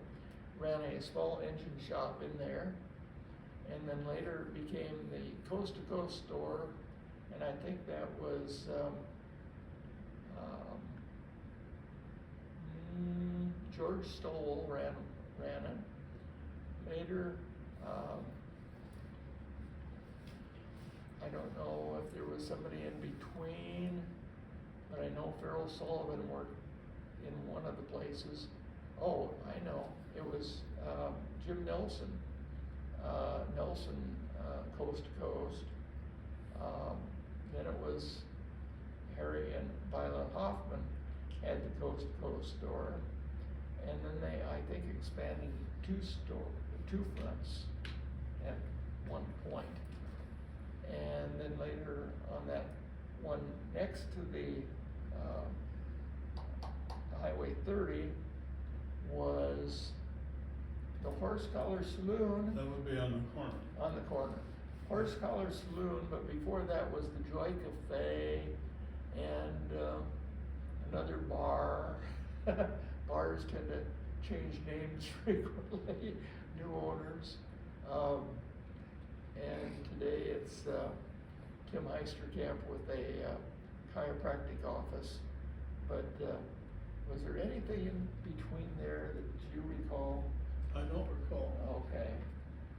ran a small engine shop in there, and then later it became the Coast to Coast store, and I think that was George Stoll ran it. Later, I don't know if there was somebody in between, but I know Farrell Sullivan worked in one of the places. Oh, I know, it was Jim Nelson, Coast to Coast. Then it was Harry and Violet Hoffman had the Coast to Coast store. And then they, I think, expanded two fronts at one point. And then later on that one next to the Highway 30 was the Horse Collar Saloon. That would be on the corner. On the corner. Horse Collar Saloon, but before that was the Joy Cafe and another bar. Bars tend to change names frequently, new owners. And today it's Tim Heisterkamp with a chiropractic office. But was there anything in between there that you recall? I don't recall. Okay.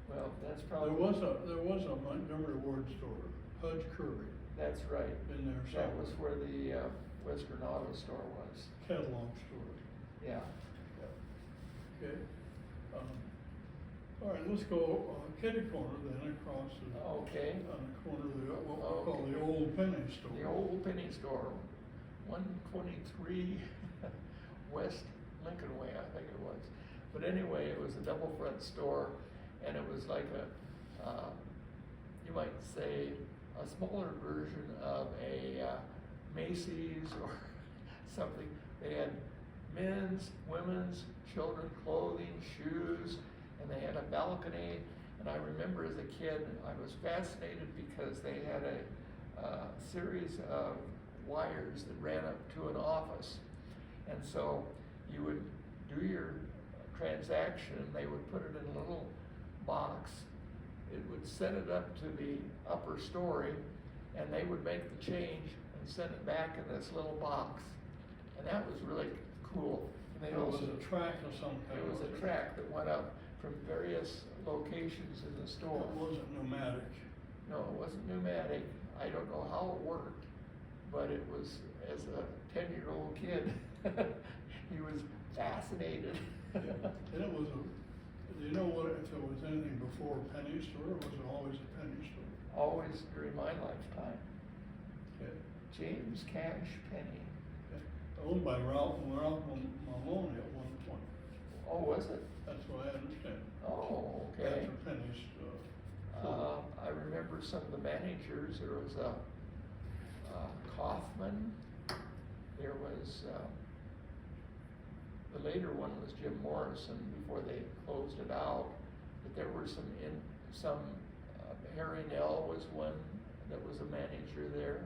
Well, then That's There probably. was a Montgomery Ward store, Hudge Kirby, That's right. in there That somewhere. was where the Western Auto Store was. Catalog store. Yeah. Okay. All right, let's go kitty corner then across Okay. on the corner of the, what we call the old penny store. The old penny store, 123 West Lincoln Way, I think it was. But anyway, it was a double front store, and it was like you might say, a smaller version of a Macy's or something. They had men's, women's, children clothing, shoes, and they had a balcony. And I remember as a kid, I was fascinated because they had a series of wires that ran up to an office. And so you would do your transaction, they would put it in a little box. It would send it up to the upper story, and they would make the change and send it back in this little box. And that was really cool. And they It was also, a track or something. it was a track that went up from various locations in the store. It wasn't pneumatic. No, it wasn't pneumatic. I don't know how it worked, but it was, as a 10-year-old kid, he was fascinated. And it was do you know what, if there was anything before a penny store, or was it always a penny store? Always during my lifetime. Okay. James Cash Penny. Okay. Owned by Ralph Maloney at one point. Oh, was it? That's what I understand. Oh, okay. After pennies, I remember some of the managers. There was Kaufman. There was, the later one was Jim Morrison before they closed it out. But there were Harry Nell was one that was a manager there.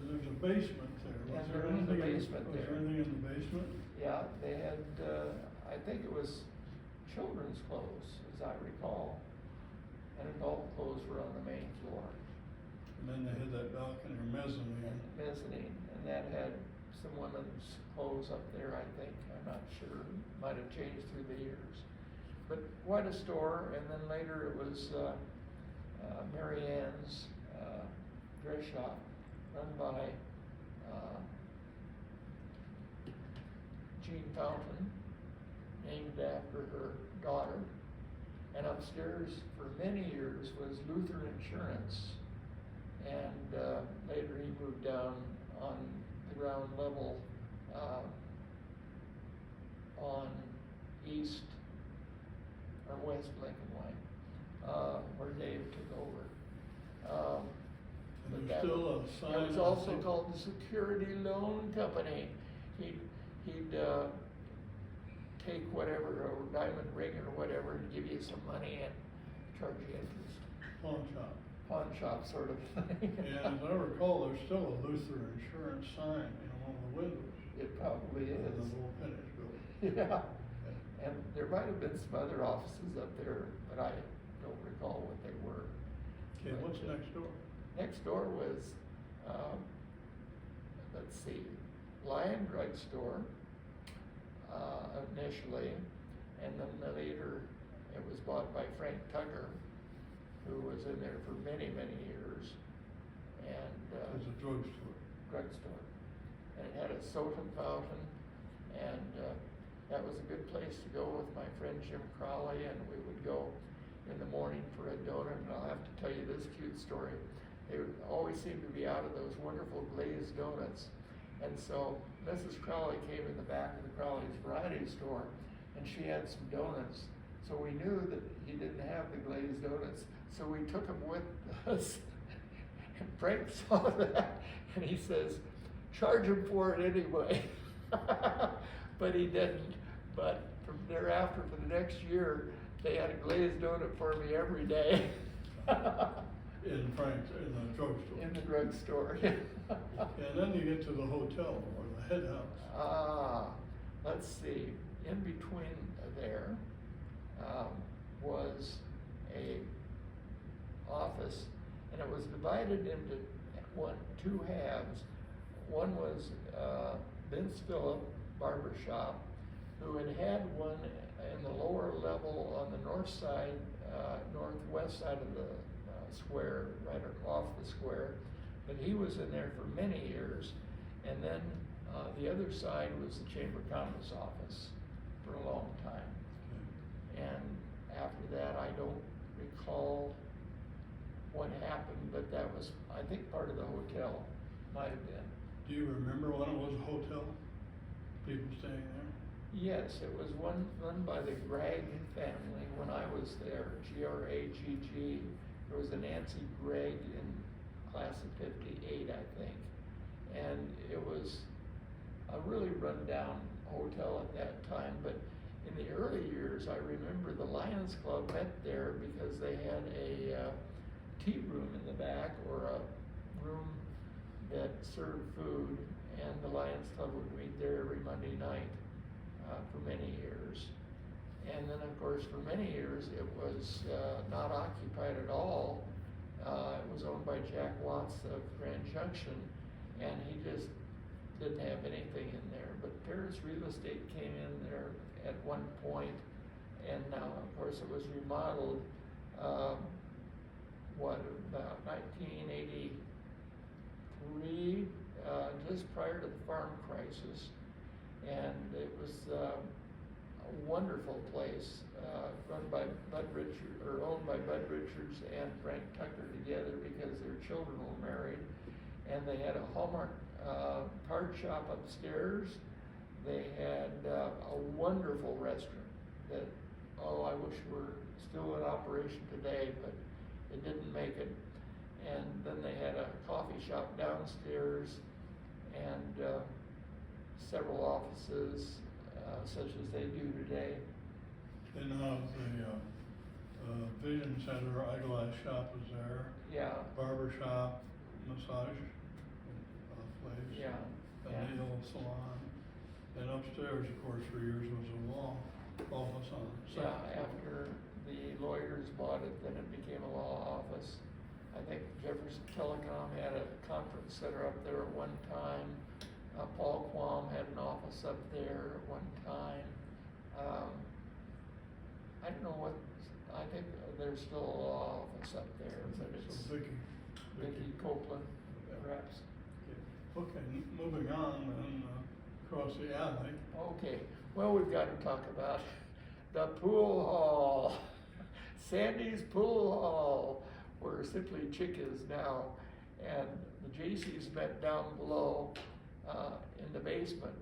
there's a basement there. Yeah, Was there there was a anything, basement was there. there anything in the basement? Yeah, they had, I think it was children's clothes, as I recall. And adult clothes were on the main floor. And then they had that balcony or mezzanine. Mezzanine, and that had some women's clothes up there, I think. I'm not sure. Might have changed through the years. But quite a store, and then later it was Mary Ann's dress shop, run by Jean Fountain, named after her daughter. And upstairs for many years was Luther Insurance. And later he moved down on the ground level on East or West Lincoln Way, where Dave took over. And But there's still a sign. It was also called the Security Loan Company. He'd take whatever, or diamond ring or whatever, and give you some money and charge you interest. Pawn shop. Pawn shop sort of thing. And as I recall, there's still a Luther Insurance sign in one of the windows. It probably In the is. little pennies building. Yeah. Okay. And there might have been some other offices up there, but I don't recall what they were. Okay, what's next door? Next door was, let's see, Lion Drug Store, initially, and then later it was bought by Frank Tucker, who was in there for many, many years. And It's a drugstore. drugstore. And it had a soda fountain, and that was a good place to go with my friend Jim Crowley, and we would go in the morning for a donut. And I'll have to tell you this cute story. They would always seem to be out of those wonderful glazed donuts. And so Mrs. Crowley came in the back of the Crowley's Variety Store, and she had some donuts. So we knew that he didn't have the glazed donuts, so we took them with us. And Frank saw that, and he says, charge him for it anyway. But he didn't. But from thereafter, for the next year, they had a glazed donut for me every day. In the drugstore. In the drugstore. And then you get to the hotel or the head house. Let's see, in between there was a office, and it was divided into two halves. One was Vince Phillip Barber Shop, who had one in the lower level on the north side, northwest side of the square, right off the square. But he was in there for many years. And then the other side was the Chamber of Commerce office for a long time. And after that, I don't recall what happened, but that was, I think, part of the hotel, might have been. Do you remember when it was a hotel? People staying there? Yes, it was one run by the Gregg family when I was there, Gragg. There was a Nancy Gregg in class of '58, I think. And it was a really rundown hotel at that time, but in the early years, I remember the Lions Club met there because they had a tea room in the back, or a room that served food, and the Lions Club would meet there every Monday night for many years. And then, of course, for many years, it was not occupied at all. It was owned by Jack Watts of Grand Junction, and he just didn't have anything in there. But Paris Real Estate came in there at one point, and now, of course, it was remodeled, about 1983, just prior to the farm crisis. And it was a wonderful place, run by Bud Richards, or owned by Bud Richards and Frank Tucker together, because their children were married. And they had a Hallmark card shop upstairs. They had a wonderful restaurant that, I wish were still in operation today, but it didn't make it. And then they had a coffee shop downstairs, and several offices, such as they do today. And the Vision Center eyeglass shop is there. Yeah. Barber shop, massage place. Yeah. A nail salon. And upstairs, of course, for years was a law office on the second floor. After the lawyers bought it, then it became a law office. I think Jefferson Telecom had a conference center up there at one time. Paul Quam had an office up there at one time. I don't know what, I think there's still a law office up there, but it's Vicky Copeland, perhaps. Okay, moving on and across the alley. Okay, well, we've got to talk about the pool hall. Sandy's Pool Hall, where Simply Chick is now, and the J.C.'s met down below in the basement.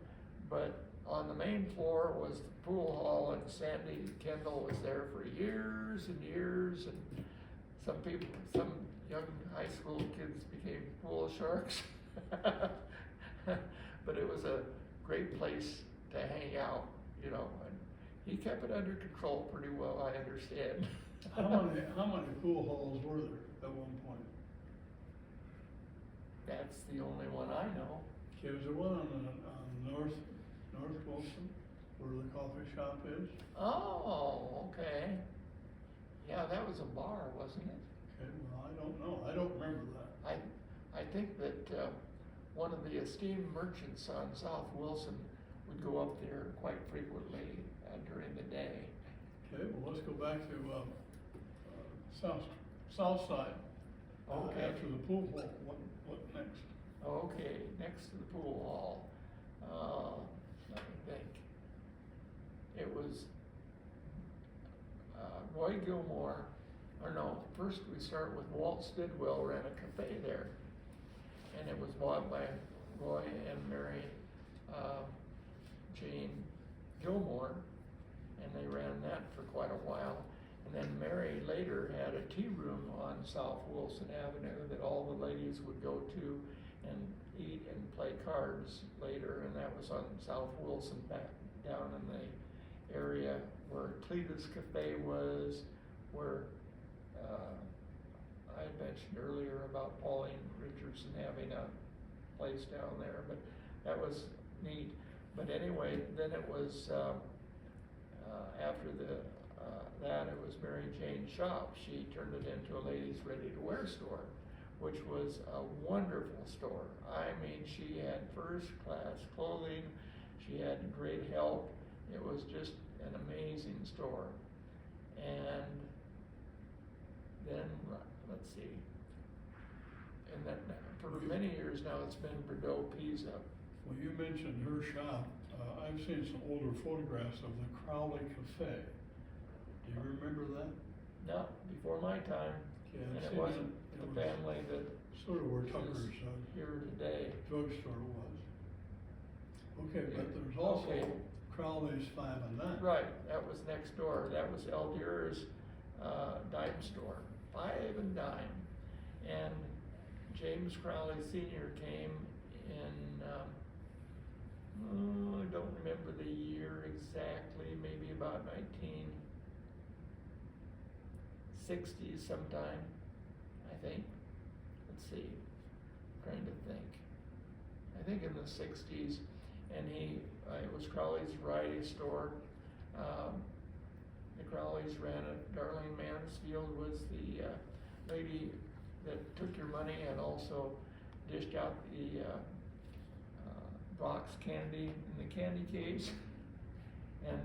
But on the main floor was the pool hall, and Sandy Kendall was there for years and years, and some young high school kids became pool sharks. But it was a great place to hang out, and he kept it under control pretty well, I understand. How many pool halls were there at one point? That's the only one I know. Okay, was there one on North Wilson, where the coffee shop is? Oh, okay. Yeah, that was a bar, wasn't it? Okay, well, I don't know. I don't remember that. I think that one of the esteemed merchants on South Wilson would go up there quite frequently during the day. Okay, well, let's go back to south side. Okay. After the pool hall, what next? Okay, next to the pool hall. Let me think. It was Roy Gilmore, or no, first we start with Walt Stidwell ran a cafe there. And it was bought by Roy and Mary Jane Gilmore, and they ran that for quite a while. And then Mary later had a tea room on South Wilson Avenue that all the ladies would go to and eat and play cards later, and that was on South Wilson, back down in the area where Cletus Cafe was, where I mentioned earlier about Pauline Richardson having a place down there, but that was neat. But anyway, then it was after that it was Mary Jane's shop. She turned it into a ladies' ready-to-wear store, which was a wonderful store. I mean, she had first-class clothing, she had great help, It was just an amazing store. And then, let's see, and then for many years now, it's been Bordeaux Pizza. Well, you mentioned her shop. I've seen some older photographs of the Crowley Cafe. Do you remember that? No, before my time. Yeah, And I've it seen wasn't it. the It was family that sort of where is Tucker's here today. drugstore was. Okay, but there's also Okay. Crowley's 5 and 9. Right, that was next door. That was Eldier's dime store, 5 and dime. And James Crowley Sr. came in, I don't remember the year exactly, maybe about 1960s sometime, I think. Let's see, trying to think. I think in the 60s, and it was Crowley's variety store. The Crowleys ran it. Darlene Mansfield was the lady that took your money and also dished out the box candy in the candy case. And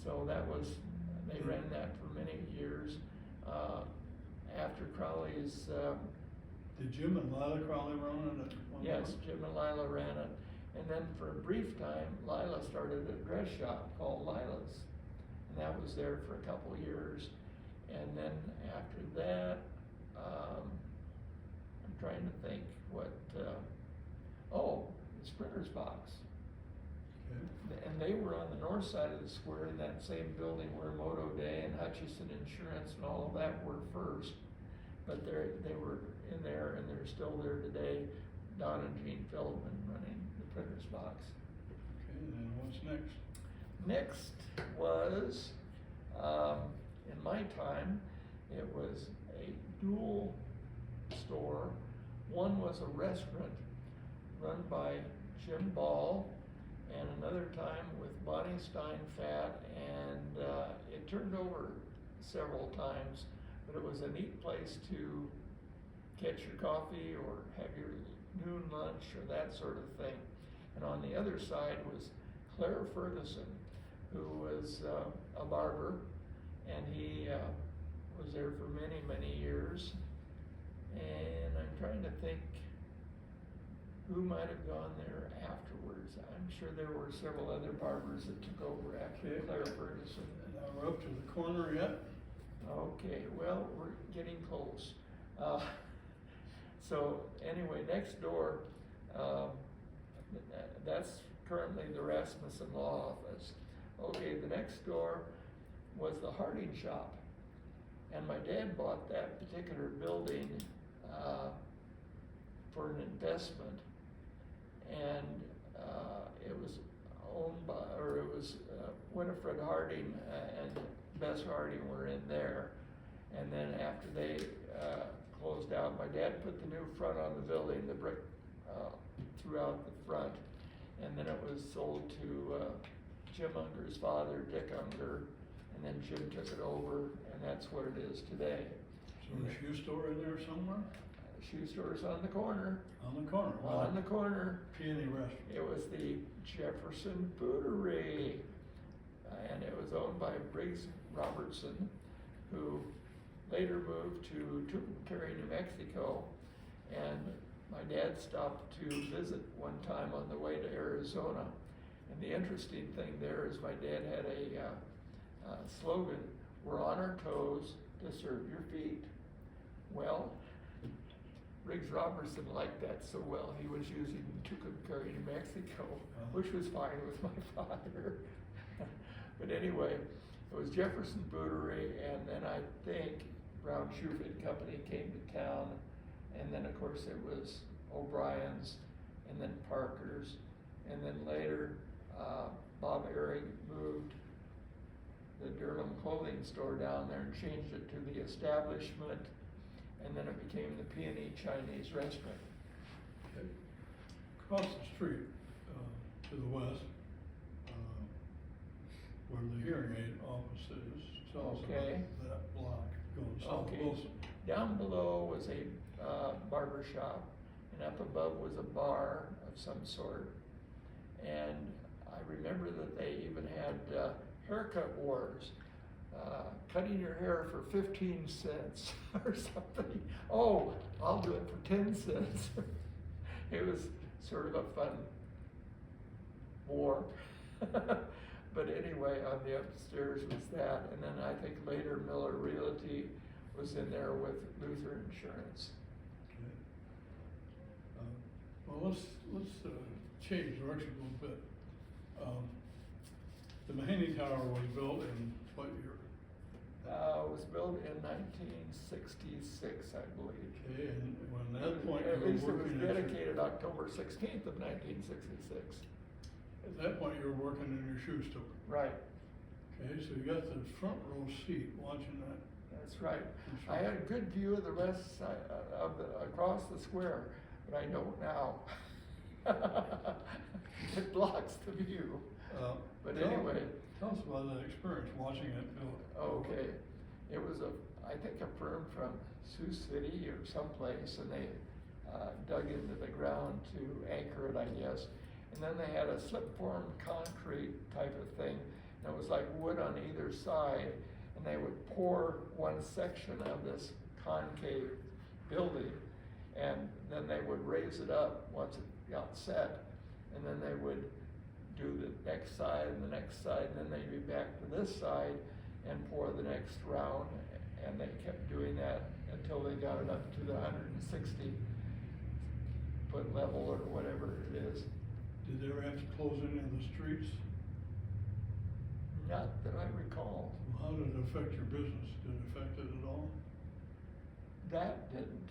so they ran that for many years. After Crowley's, Did Jim and Lila Crowley run it at one yes, point? Jim and Lila ran it. And then for a brief time, Lila started a dress shop called Lila's. And that was there for a couple years. And then after that, I'm trying to think what, the Sprinter's Box. Okay. And they were on the north side of the square in that same building where Moto Day and Hutchison Insurance and all of that were first. But they were in there, and they're still there today. Don and Gene Feldman running the Printer's Box. Okay, then what's next? Next was, in my time, it was a dual store. One was a restaurant run by Jim Ball, and another time with Bonnie Steinfat, and it turned over several times, but it was a neat place to catch your coffee or have your noon lunch or that sort of thing. And on the other side was Claire Ferguson, who was a barber, and he was there for many, many years. And I'm trying to think who might have gone there afterwards. I'm sure there were several other barbers that took over after Claire Ferguson. Now we're up to the corner yet? Okay, well, we're getting close. So anyway, next door, that's currently the Rasmussen Law Office. Okay, the next door was the Harding Shop. And my dad bought that particular building for an investment. And it was owned by, or it was Winifred Harding and Bess Harding were in there. And then after they closed out, my dad put the new front on the building, the brick throughout the front. And then it was sold to Jim Unger's father, Dick Unger, and then Jim took it over, and that's what it is today. So a shoe store in there somewhere? Shoe store's on the corner. On the corner? On the corner. Peony Restaurant. It was the Jefferson Bootery, and it was owned by Briggs Robertson, who later moved to Tucumcari, New Mexico. And my dad stopped to visit one time on the way to Arizona. And the interesting thing there is my dad had a slogan, "We're on our toes to serve your feet." Well, Briggs Robertson liked that so well, he was using Tucumcari, New Mexico, which was fine with my father. But anyway, it was Jefferson Bootery, and then I think Brown Shoe Fit Company came to town, and then of course it was O'Brien's, and then Parker's, and then later Bob Ehring moved the Durham clothing store down there and changed it to the Establishment, and then it became the Peony Chinese Restaurant. Okay. Across the street to the west, where the hearing aid office is, tell us Okay. about that block going south of Okay. Wilson. Down below was a barber shop, and up above was a bar of some sort. And I remember that they even had haircut wars. Cutting your hair for 15 cents or something. Oh, I'll do it for 10 cents. It was sort of a fun war. But anyway, on the upstairs was that, and then I think later Miller Realty was in there with Luther Insurance. Okay. Well, let's change direction a little bit. The Mahaney Tower was built in what year? It was built in 1966, I believe. Okay, and when that point At you least were it was working at your, dedicated October 16th of 1966. at that point you were working in your shoe store. Right, Okay, so you got the front row seat watching that. that's right. I had a good view of the west side of across the square, but I don't now. It blocks the view. But anyway. Tell us about that experience watching it build. Okay, it was I think a firm from Sioux City or someplace, and they dug into the ground to anchor it, I guess. And then they had a slip form concrete type of thing, and it was like wood on either side, and they would pour one section of this concave building, and then they would raise it up once it got set, and then they would do the next side and the next side, and then they'd be back to this side and pour the next round, and they kept doing that until they got it up to the 160 foot level or whatever it is. Did they ever have to close any of the streets? Not that I recall. How did it affect your business? Did it affect it at all? That didn't.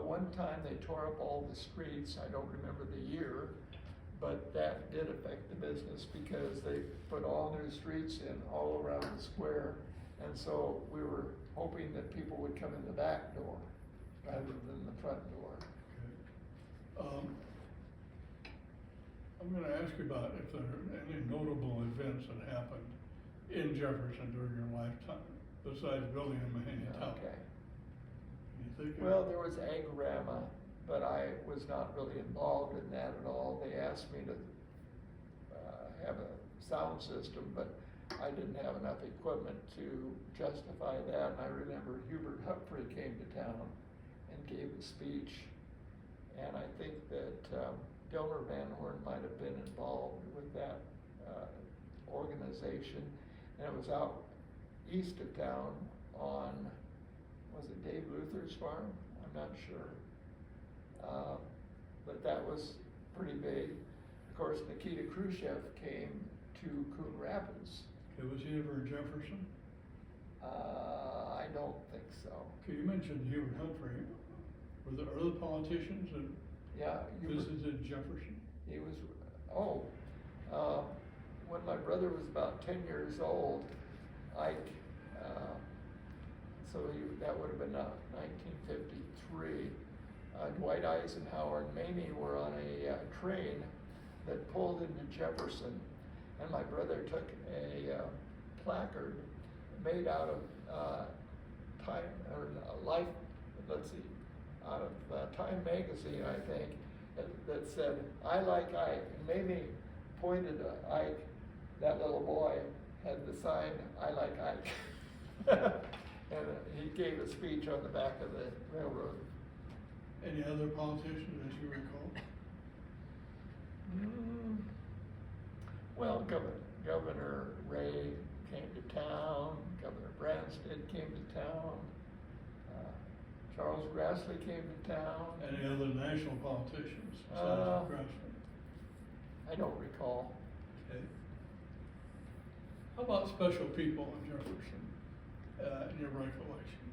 One time they tore up all the streets, I don't remember the year, but that did affect the business because they put all new streets in all around the square. And so we were hoping that people would come in the back door rather than the front door. Okay. I'm gonna ask you about if there are any notable events that happened in Jefferson during your lifetime, besides building a Mahaney Tower. Okay. Can you think of Well, there was Agorama, but I was not really involved in that at all. They asked me to have a sound system, but I didn't have enough equipment to justify that. And I remember Hubert Humphrey came to town and gave a speech, and I think that Delmer Van Horn might have been involved with that organization, and it was out east of town on, was it Dave Luther's farm? I'm not sure. But that was pretty big. Of course, Nikita Khrushchev came to Coon Rapids. Okay, was he ever in Jefferson? I don't think so. Okay, you mentioned Hubert Humphrey. Were there other politicians that Yeah, visited Jefferson? he was, when my brother was about 10 years old, Ike, so that would have been 1953. Dwight Eisenhower and Mamie were on a train that pulled into Jefferson, and my brother took a placard made out of Time or Life, let's see, out of Time magazine, I think, that said, "I like Ike." And Mamie pointed to Ike. That little boy had the sign, "I like Ike." And he gave a speech on the back of the railroad. Any other politicians that you recall? Well, Governor Ray came to town, Governor Branstad came to town, Charles Grassley came to town. Any other national politicians besides Grassley? I don't recall. Okay. How about special people in Jefferson, in your recollection?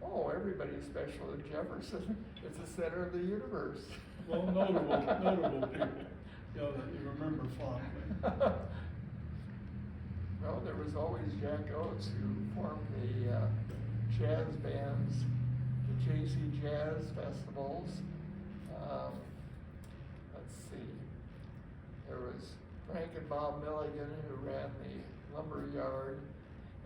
Oh, everybody's special in Jefferson. It's the center of the universe. Well, notable people, that you remember fondly. Well, there was always Jack Oates, who formed the jazz bands, the JC Jazz Festivals. Let's see, there was Frank and Bob Milligan, who ran the lumber yard.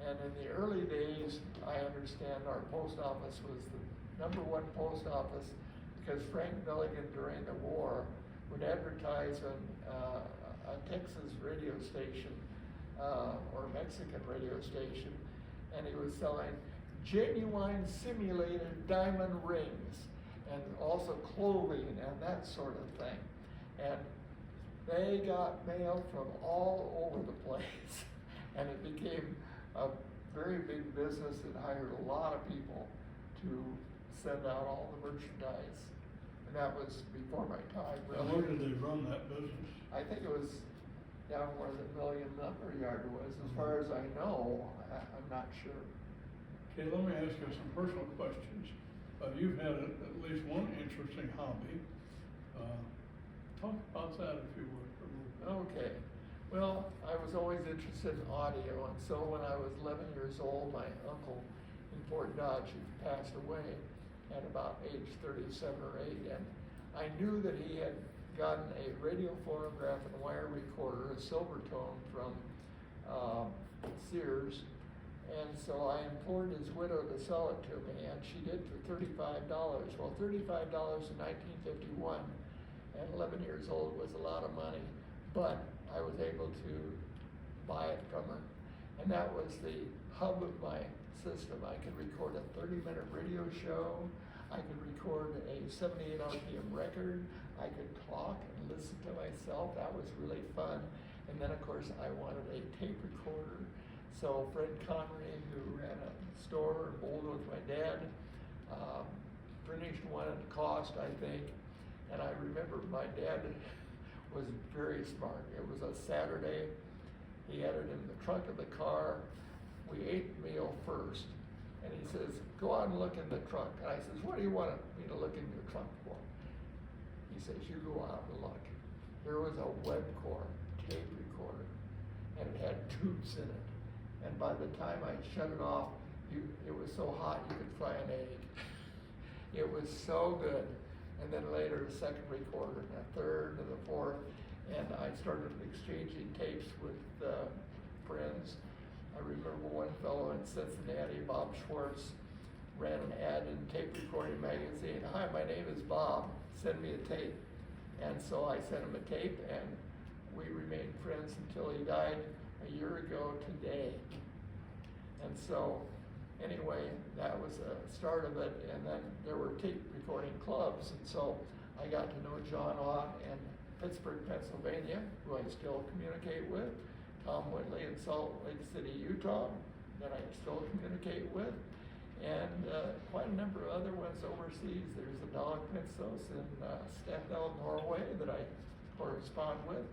And in the early days, I understand our post office was the #1 post office because Frank Milligan during the war would advertise on a Texas radio station or Mexican radio station, and he was selling genuine simulated diamond rings and also clothing and that sort of thing. And they got mail from all over the place, and it became a very big business that hired a lot of people to send out all the merchandise. And that was before my time, And really. where did they run that business? I think it was down where the Million Lumber Yard was. As far as I know, I'm not sure. Okay, let me ask you some personal questions. You've had at least one interesting hobby. Talk about that if you would for a little bit. Okay. Well, I was always interested in audio, and so when I was 11 years old, my uncle in Fort Dodge had passed away at about age 37 or 8, and I knew that he had gotten a radio phonograph and wire recorder, a Silvertone from Sears, and so I implored his widow to sell it to me, and she did for $35. Well, $35 in 1951 at 11 years old was a lot of money, but I was able to buy it from her, and that was the hub of my system. I could record a 30-minute radio show, I could record a 78 RPM record, I could talk and listen to myself. That was really fun. And then of course I wanted a tape recorder. So Fred Connery, who ran a store in Boulder with my dad, furnished one at cost, I think. And I remember my dad was very smart. It was a Saturday. He had it in the trunk of the car. We ate meal first. And he says, go out and look in the trunk. And I says, what do you want me to look in your trunk for? He says, you go out and look. There was a Webcor tape recorder, and it had tubes in it. And by the time I shut it off, it was so hot you could fry an egg. It was so good. And then later, a second recorder, and a third, and a fourth. And I started exchanging tapes with friends. I remember one fellow in Cincinnati, Bob Schwartz, ran an ad in Tape Recording Magazine. Hi, my name is Bob. Send me a tape. And so I sent him a tape, and we remained friends until he died a year ago today. And so, anyway, that was the start of it. And then there were tape recording clubs. And so I got to know John Ott in Pittsburgh, Pennsylvania, who I still communicate with. Tom Whitley in Salt Lake City, Utah, that I still communicate with, and quite a number of other ones overseas. There's a Dag Pinsos in Stendal, Norway, that I correspond with,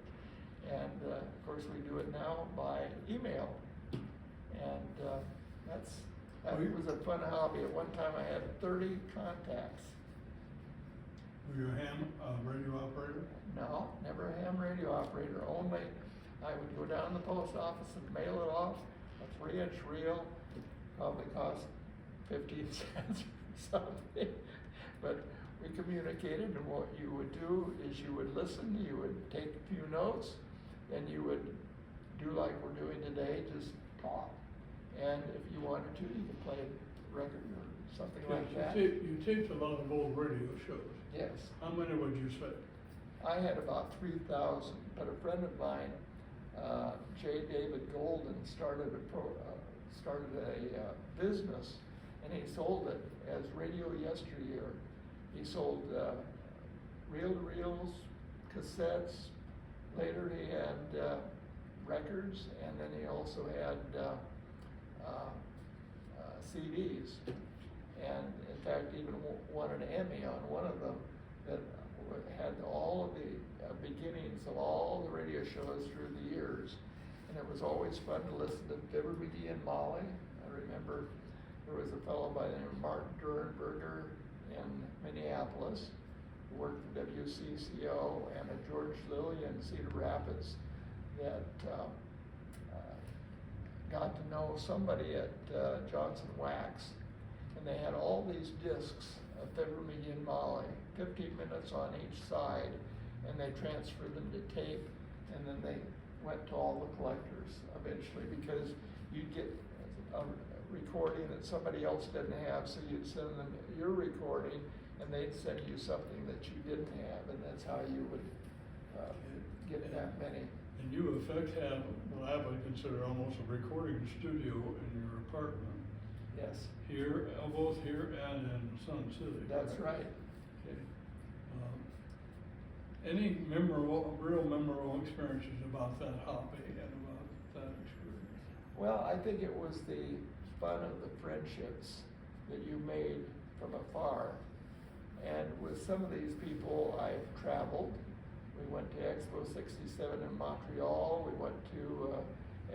and of course we do it now by email, and that was a fun hobby. At one time I had 30 contacts. Were you a ham radio operator? No, never a ham radio operator, only I would go down to the post office and mail it off, a 3-inch reel, probably cost 15 cents or something. But we communicated, and what you would do is you would listen, you would take a few notes, then you would do like we're doing today, just talk. And if you wanted to, you could play a record or something like that. You taped a lot of old radio shows. Yes. How many would you say? I had about 3,000, but a friend of mine, J. David Golden, started a business, and he sold it as Radio Yesteryear. He sold reel-to-reels, cassettes. Later he had records, and then he also had CDs. And in fact, even won an Emmy on one of them that had all of the beginnings of all the radio shows through the years. And it was always fun to listen to Fibber McGee and Molly. I remember there was a fellow by the name of Martin Durenberger in Minneapolis who worked for WCCO, and a George Lilly in Cedar Rapids that got to know somebody at Johnson Wax. And they had all these discs of Fibber McGee and Molly, 15 minutes on each side, and they transferred them to tape, and then they went to all the collectors eventually, because you'd get a recording that somebody else didn't have, so you'd send them your recording, and they'd send you something that you didn't have, and that's how you would get that many. And you in effect have what I would consider almost a recording studio in your apartment. Yes. Here, both here and in Sun City. That's right. Okay. Any real memorable experiences about that hobby and about that experience? Well, I think it was the fun of the friendships that you made from afar. And with some of these people, I've traveled. We went to Expo 67 in Montreal. We went to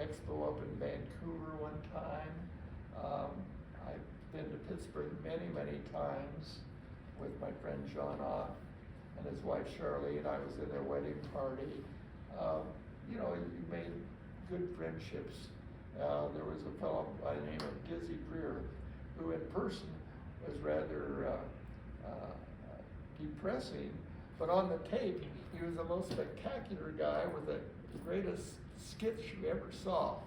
Expo up in Vancouver one time. I've been to Pittsburgh many, many times with my friend John Ott and his wife Charlene. I was in their wedding party. You know, you made good friendships. There was a fellow by the name of Dizzy Greer, who in person was rather depressing, but on the tape, he was the most spectacular guy with the greatest skits you ever saw,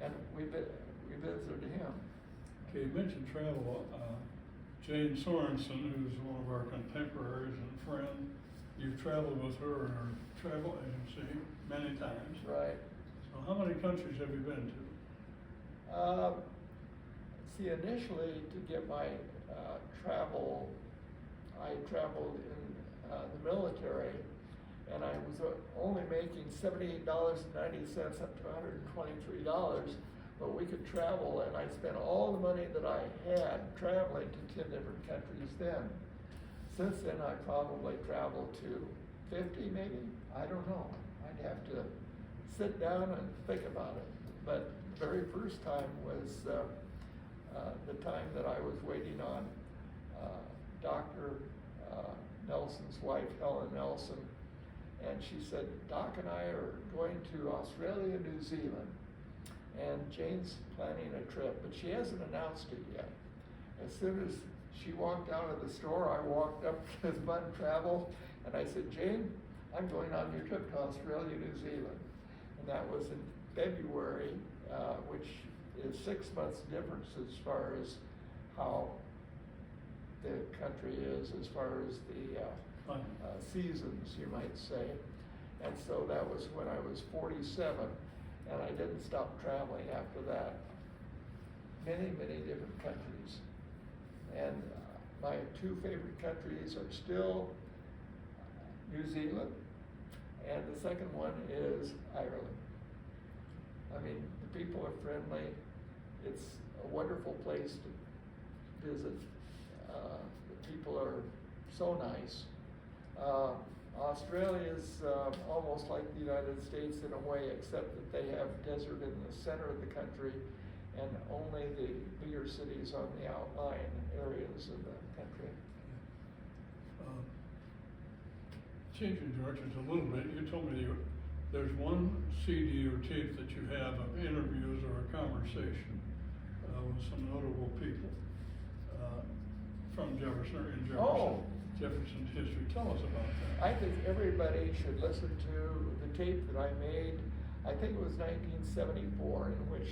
and we visited him. Okay, you mentioned travel. Jane Sorensen, who's one of our contemporaries and friend, you've traveled with her in her travel agency many times. Right. So how many countries have you been to? See, initially to get my travel, I traveled in the military, and I was only making $78.90 up to $123, but we could travel, and I spent all the money that I had traveling to 10 different countries then. Since then, I probably traveled to 50 maybe, I don't know. I'd have to sit down and think about it. But the very first time was the time that I was waiting on Dr. Nelson's wife, Helen Nelson, and she said, Doc and I are going to Australia, New Zealand, and Jane's planning a trip, but she hasn't announced it yet. As soon as she walked out of the store, I walked up to Bud Travel, and I said, Jane, I'm going on your trip to Australia, New Zealand. And that was in February, which is 6 months difference as far as how the country is, as far as the seasons, you might say. And so that was when I was 47, and I didn't stop traveling after that. Many, many different countries. And my two favorite countries are still New Zealand, and the second one is Ireland. I mean, the people are friendly. It's a wonderful place to visit. The people are so nice. Australia's almost like the United States in a way, except that they have desert in the center of the country and only the bigger cities on the outlying areas of the country. Changing directions a little bit, you told me there's one CD or tape that you have of interviews or a conversation with some notable people from Jefferson or in Jefferson. Oh. Jefferson's history. Tell us about that. I think everybody should listen to the tape that I made. I think it was 1974, in which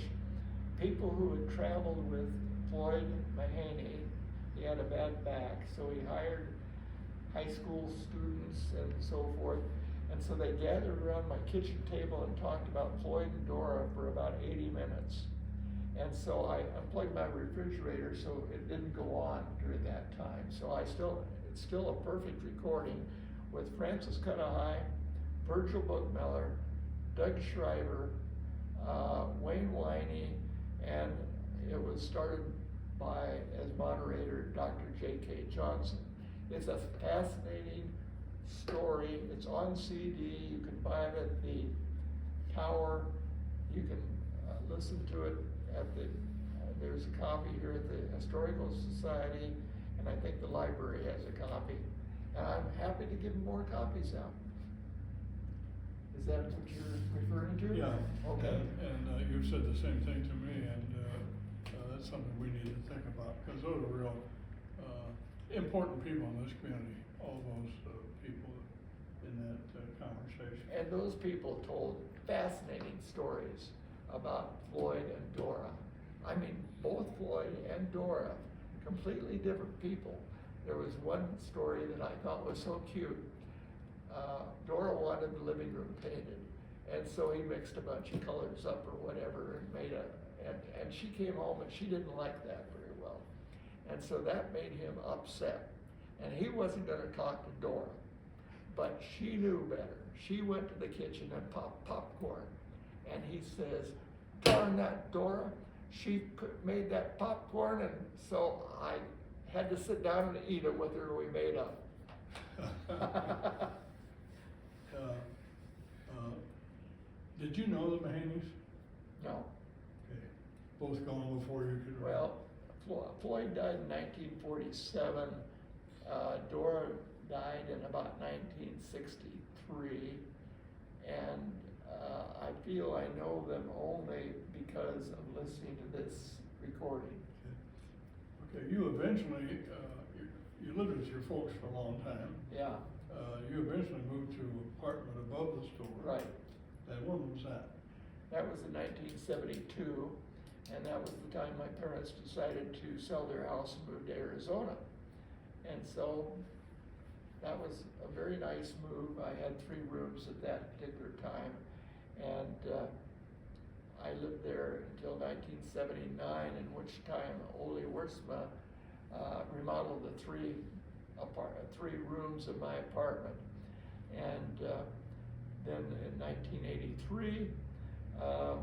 people who had traveled with Floyd Mahaney, he had a bad back, so he hired high school students and so forth. And so they gathered around my kitchen table and talked about Floyd and Dora for about 80 minutes. And so I unplugged my refrigerator so it didn't go on during that time. So it's still a perfect recording with Francis Cudahy, Virgil Bookmiller, Doug Schreiber, Wayne Winey, and it was started by, as moderator, Dr. J.K. Johnson. It's a fascinating story. It's on CD. You can buy it at the Tower. You can listen to it at there's a copy here at the Historical Society, and I think the library has a copy. And I'm happy to give more copies out. Is that what you're referring to? Yeah. Okay. And you've said the same thing to me, and that's something we need to think about, because those are real important people in this community, all those people in that conversation. And those people told fascinating stories about Floyd and Dora. I mean, both Floyd and Dora, completely different people. there was one story that I thought was so cute. Dora wanted the living room painted, and so he mixed a bunch of colors up or whatever and made and she came home and she didn't like that very well. And so that made him upset. And he wasn't gonna talk to Dora, but she knew better. She went to the kitchen and popped popcorn. And he says, darn that Dora, she made that popcorn, and so I had to sit down and eat it with her, we made up. Did you know the Mahaneys? No. Okay. Both gone before you could. Well, Floyd died in 1947. Dora died in about 1963. And I feel I know them only because of listening to this recording. Okay, you eventually, you lived with your folks for a long time. Yeah. You eventually moved to an apartment above the store. Right. And when was that? That was in 1972, and that was the time my parents decided to sell their house and move to Arizona. And so that was a very nice move. I had 3 rooms at that particular time, and I lived there until 1979, in which time Ole Wurtsma remodeled the 3 rooms of my apartment. And then in 1983,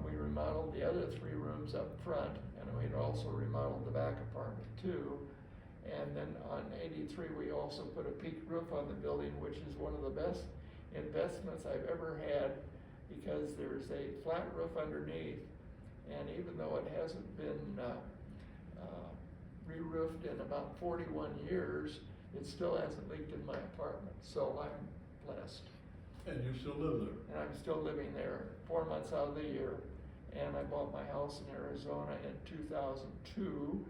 we remodeled the other 3 rooms up front, and we'd also remodeled the back apartment too. And then on 83, we also put a peak roof on the building, which is one of the best investments I've ever had, because there's a flat roof underneath, and even though it hasn't been re-roofed in about 41 years, it still hasn't leaked in my apartment, so I'm blessed. And you still live there? And I'm still living there 4 months out of the year. And I bought my house in Arizona in 2002.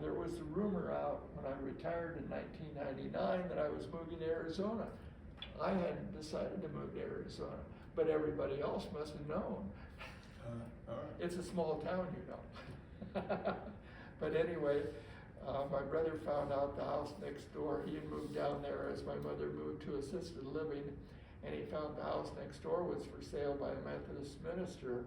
There was a rumor out when I retired in 1999 that I was moving to Arizona. I hadn't decided to move to Arizona, but everybody else must have known. All right. It's a small town, you know. But anyway, my brother found out the house next door. He had moved down there as my mother moved to assisted living, and he found the house next door was for sale by a Methodist minister.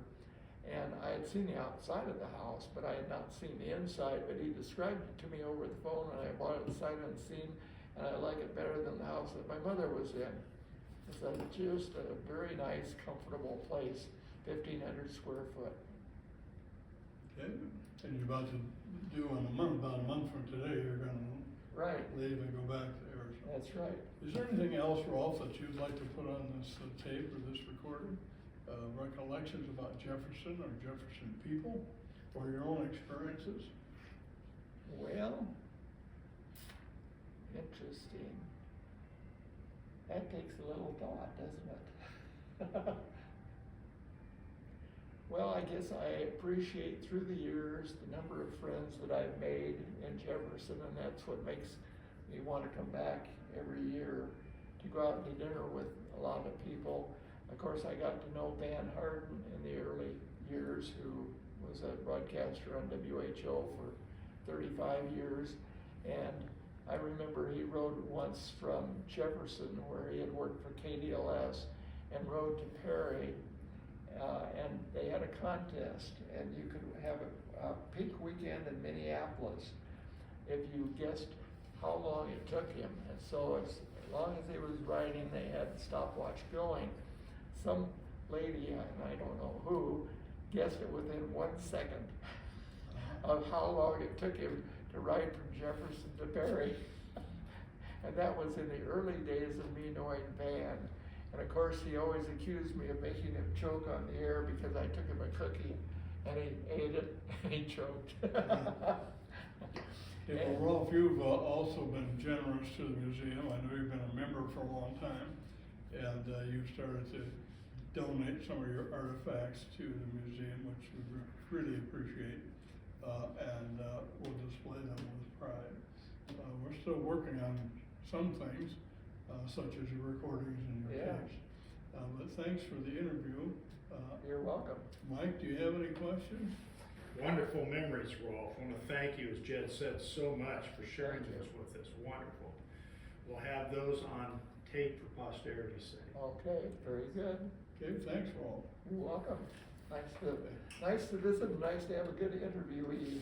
And I had seen the outside of the house, but I had not seen the inside, but he described it to me over the phone, and I bought it sight unseen, and I like it better than the house that my mother was in. It's just a very nice, comfortable place, 1,500 square foot. Okay, and you're about to do about a month from today, you're gonna Right. leave and go back to Arizona. That's right. Is there anything else, Rolfe, that you'd like to put on this tape or this recording? Recollections about Jefferson or Jefferson people, or your own experiences? Well, interesting. That takes a little thought, doesn't it? Well, I guess I appreciate through the years the number of friends that I've made in Jefferson, and that's what makes me want to come back every year to go out to dinner with a lot of people. Of course, I got to know Van Harden in the early years, who was a broadcaster on WHO for 35 years. And I remember he rode once from Jefferson, where he had worked for KDLS, and rode to Perry. And they had a contest, and you could have a peak weekend in Minneapolis if you guessed how long it took him. And so as long as he was riding, they had the stopwatch going. Some lady, and I don't know who, guessed it within 1 second of how long it took him to ride from Jefferson to Perry. And that was in the early days of me knowing Van. And of course, he always accused me of making him choke on the air because I took him a cookie and he ate it and he choked. Yeah, well, Rolfe, you've also been generous to the museum. I know you've been a member for a long time, and you've started to donate some of your artifacts to the museum, which we really appreciate, and we'll display them with pride. We're still working on some things, such as your recordings and your tapes. But thanks for the interview. You're welcome. Mike, do you have any questions? Wonderful memories, Rolfe. I want to thank you, as Jed said, so much for sharing Thank you. this with us. Wonderful. We'll have those on tape for posterity's sake. Okay, very good. Okay, thanks, Rolfe. You're welcome. Nice to visit, and nice to have a good interview with you.